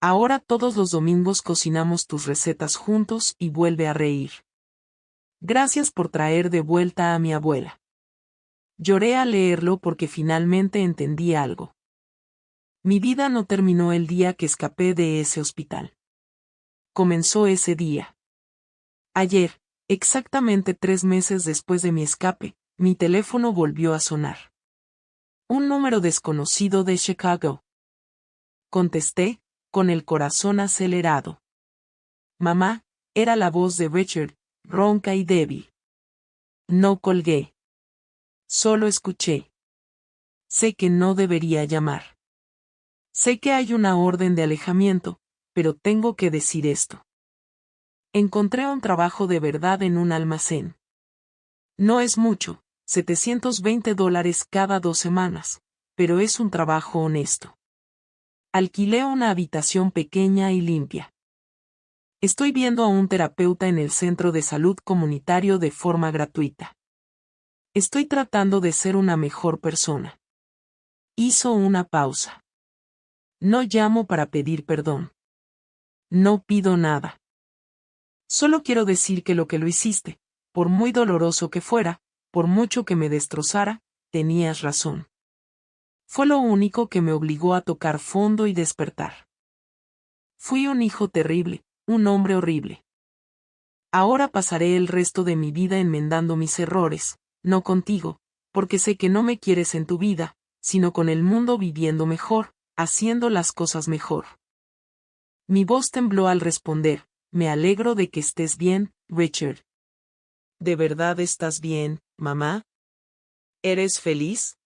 Ahora todos los domingos cocinamos tus recetas juntos y vuelve a reír. Gracias por traer de vuelta a mi abuela. Lloré al leerlo porque finalmente entendí algo. Mi vida no terminó el día que escapé de ese hospital. Comenzó ese día. Ayer, exactamente 3 meses después de mi escape, mi teléfono volvió a sonar. Un número desconocido de Chicago. Contesté, con el corazón acelerado. Mamá, era la voz de Richard, ronca y débil. No colgué. Solo escuché. Sé que no debería llamar. Sé que hay una orden de alejamiento, pero tengo que decir esto. Encontré un trabajo de verdad en un almacén. No es mucho, $720 cada 2 semanas, pero es un trabajo honesto. Alquilé una habitación pequeña y limpia. Estoy viendo a un terapeuta en el centro de salud comunitario de forma gratuita. Estoy tratando de ser una mejor persona. Hizo una pausa. No llamo para pedir perdón. No pido nada. Solo quiero decir que lo que lo hiciste, por muy doloroso que fuera, por mucho que me destrozara, tenías razón. Fue lo único que me obligó a tocar fondo y despertar. Fui un hijo terrible, un hombre horrible. Ahora pasaré el resto de mi vida enmendando mis errores, no contigo, porque sé que no me quieres en tu vida, sino con el mundo viviendo mejor, haciendo las cosas mejor. Mi voz tembló al responder, me alegro de que estés bien, Richard. ¿De verdad estás bien, mamá? ¿Eres feliz?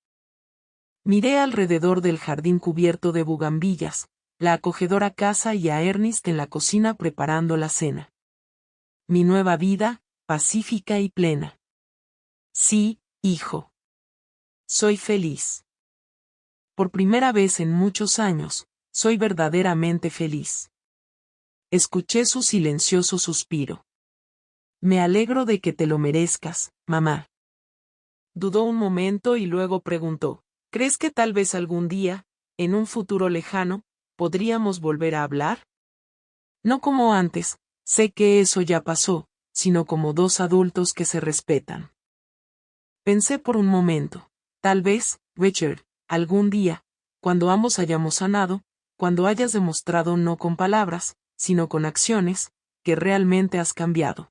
Miré alrededor del jardín cubierto de bugambillas, la acogedora casa y a Ernest en la cocina preparando la cena. Mi nueva vida, pacífica y plena. Sí, hijo. Soy feliz. Por primera vez en muchos años, soy verdaderamente feliz. Escuché su silencioso suspiro. Me alegro de que te lo merezcas, mamá. Dudó un momento y luego preguntó, ¿crees que tal vez algún día, en un futuro lejano, podríamos volver a hablar? No como antes, sé que eso ya pasó, sino como 2 adultos que se respetan. Pensé por un momento, tal vez, Richard, algún día, cuando ambos hayamos sanado, cuando hayas demostrado no con palabras, sino con acciones, que realmente has cambiado.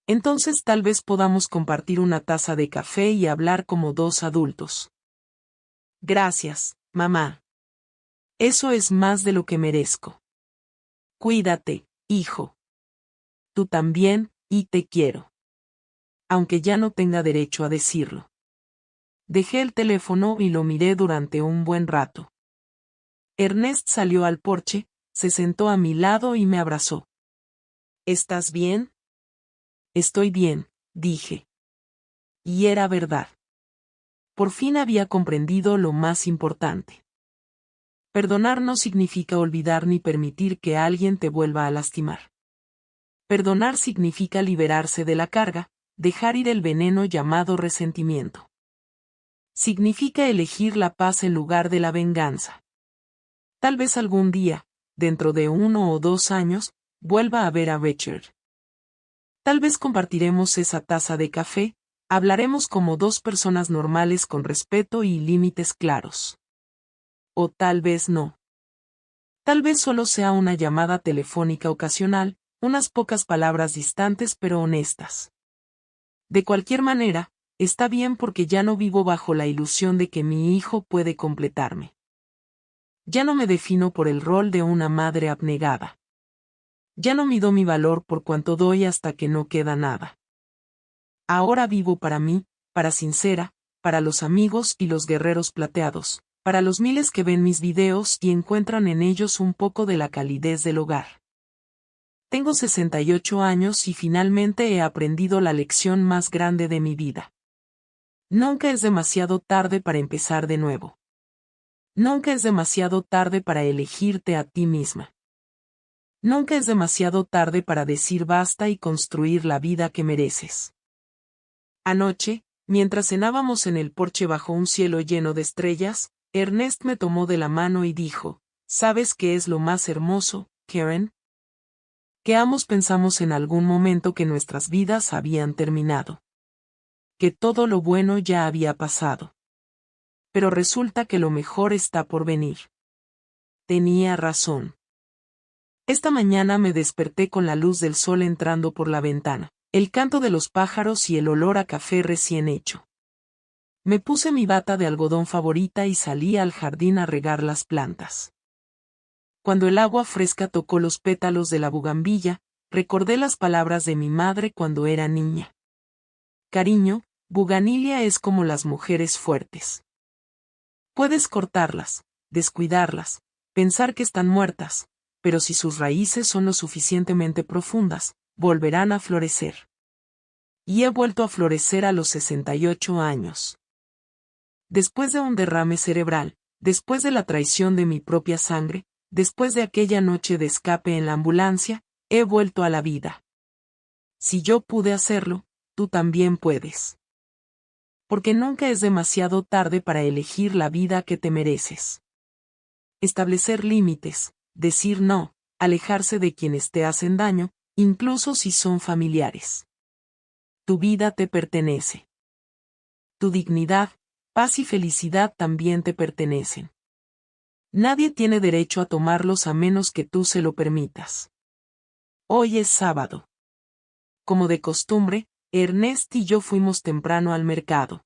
Entonces tal vez podamos compartir una taza de café y hablar como 2 adultos. Gracias, mamá. Eso es más de lo que merezco. Cuídate, hijo. Tú también, y te quiero. Aunque ya no tenga derecho a decirlo. Dejé el teléfono y lo miré durante un buen rato. Ernest salió al porche, se sentó a mi lado y me abrazó. ¿Estás bien? Estoy bien, dije. Y era verdad. Por fin había comprendido lo más importante. Perdonar no significa olvidar ni permitir que alguien te vuelva a lastimar. Perdonar significa liberarse de la carga, dejar ir el veneno llamado resentimiento. Significa elegir la paz en lugar de la venganza. Tal vez algún día, dentro de 1 o 2 años, vuelva a ver a Richard. Tal vez compartiremos esa taza de café, hablaremos como 2 personas normales con respeto y límites claros. O tal vez no. Tal vez solo sea una llamada telefónica ocasional, unas pocas palabras distantes pero honestas. De cualquier manera, está bien porque ya no vivo bajo la ilusión de que mi hijo puede completarme. Ya no me defino por el rol de una madre abnegada. Ya no mido mi valor por cuanto doy hasta que no queda nada. Ahora vivo para mí, para Sincera, para los amigos y los guerreros plateados, para los miles que ven mis videos y encuentran en ellos un poco de la calidez del hogar. Tengo 68 años y finalmente he aprendido la lección más grande de mi vida. Nunca es demasiado tarde para empezar de nuevo. Nunca es demasiado tarde para elegirte a ti misma. Nunca es demasiado tarde para decir basta y construir la vida que mereces. Anoche, mientras cenábamos en el porche bajo un cielo lleno de estrellas, Ernest me tomó de la mano y dijo, ¿sabes qué es lo más hermoso, Karen? Que ambos pensamos en algún momento que nuestras vidas habían terminado. Que todo lo bueno ya había pasado. Pero resulta que lo mejor está por venir. Tenía razón. Esta mañana me desperté con la luz del sol entrando por la ventana, el canto de los pájaros y el olor a café recién hecho. Me puse mi bata de algodón favorita y salí al jardín a regar las plantas. Cuando el agua fresca tocó los pétalos de la bugambilla, recordé las palabras de mi madre cuando era niña. Cariño, Buganilia es como las mujeres fuertes. Puedes cortarlas, descuidarlas, pensar que están muertas, pero si sus raíces son lo suficientemente profundas, volverán a florecer. Y he vuelto a florecer a los 68 años. Después de un derrame cerebral, después de la traición de mi propia sangre, después de aquella noche de escape en la ambulancia, he vuelto a la vida. Si yo pude hacerlo, tú también puedes. Porque nunca es demasiado tarde para elegir la vida que te mereces. Establecer límites, decir no, alejarse de quienes te hacen daño, incluso si son familiares. Tu vida te pertenece. Tu dignidad, paz y felicidad también te pertenecen. Nadie tiene derecho a tomarlos a menos que tú se lo permitas. Hoy es sábado. Como de costumbre, Ernest y yo fuimos temprano al mercado.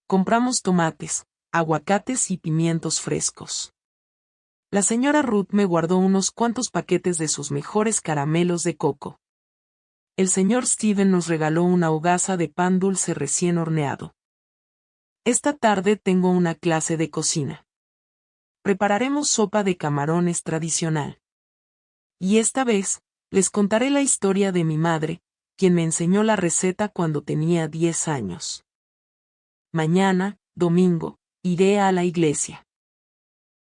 Compramos tomates, aguacates y pimientos frescos. La señora Ruth me guardó unos cuantos paquetes de sus mejores caramelos de coco. El señor Steven nos regaló una hogaza de pan dulce recién horneado. Esta tarde tengo una clase de cocina. Prepararemos sopa de camarones tradicional. Y esta vez, les contaré la historia de mi madre, quien me enseñó la receta cuando tenía 10 años. Mañana, domingo, iré a la iglesia.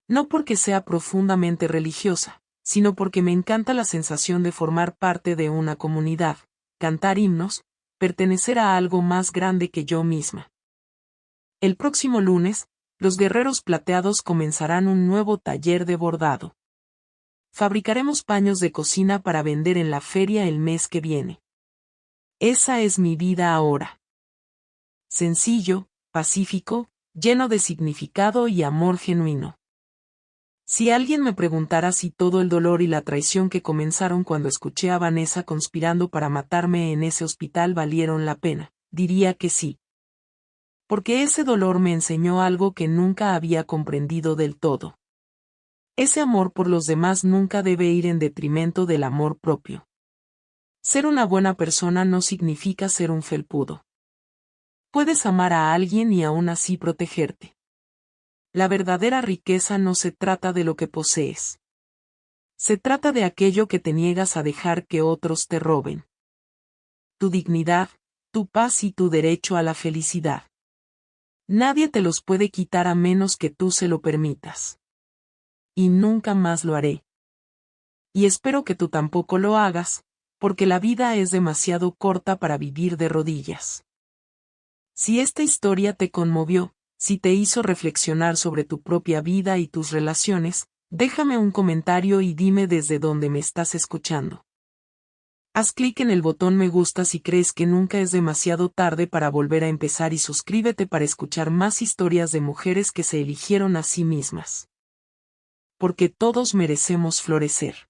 No porque sea profundamente religiosa, sino porque me encanta la sensación de formar parte de una comunidad, cantar himnos, pertenecer a algo más grande que yo misma. El próximo lunes, los guerreros plateados comenzarán un nuevo taller de bordado. Fabricaremos paños de cocina para vender en la feria el mes que viene. Esa es mi vida ahora. Sencillo, pacífico, lleno de significado y amor genuino. Si alguien me preguntara si todo el dolor y la traición que comenzaron cuando escuché a Vanessa conspirando para matarme en ese hospital valieron la pena, diría que sí. Porque ese dolor me enseñó algo que nunca había comprendido del todo. Ese amor por los demás nunca debe ir en detrimento del amor propio. Ser una buena persona no significa ser un felpudo. Puedes amar a alguien y aún así protegerte. La verdadera riqueza no se trata de lo que posees. Se trata de aquello que te niegas a dejar que otros te roben. Tu dignidad, tu paz y tu derecho a la felicidad. Nadie te los puede quitar a menos que tú se lo permitas. Y nunca más lo haré. Y espero que tú tampoco lo hagas, porque la vida es demasiado corta para vivir de rodillas. Si esta historia te conmovió, si te hizo reflexionar sobre tu propia vida y tus relaciones, déjame un comentario y dime desde dónde me estás escuchando. Haz clic en el botón me gusta si crees que nunca es demasiado tarde para volver a empezar y suscríbete para escuchar más historias de mujeres que se eligieron a sí mismas. Porque todos merecemos florecer.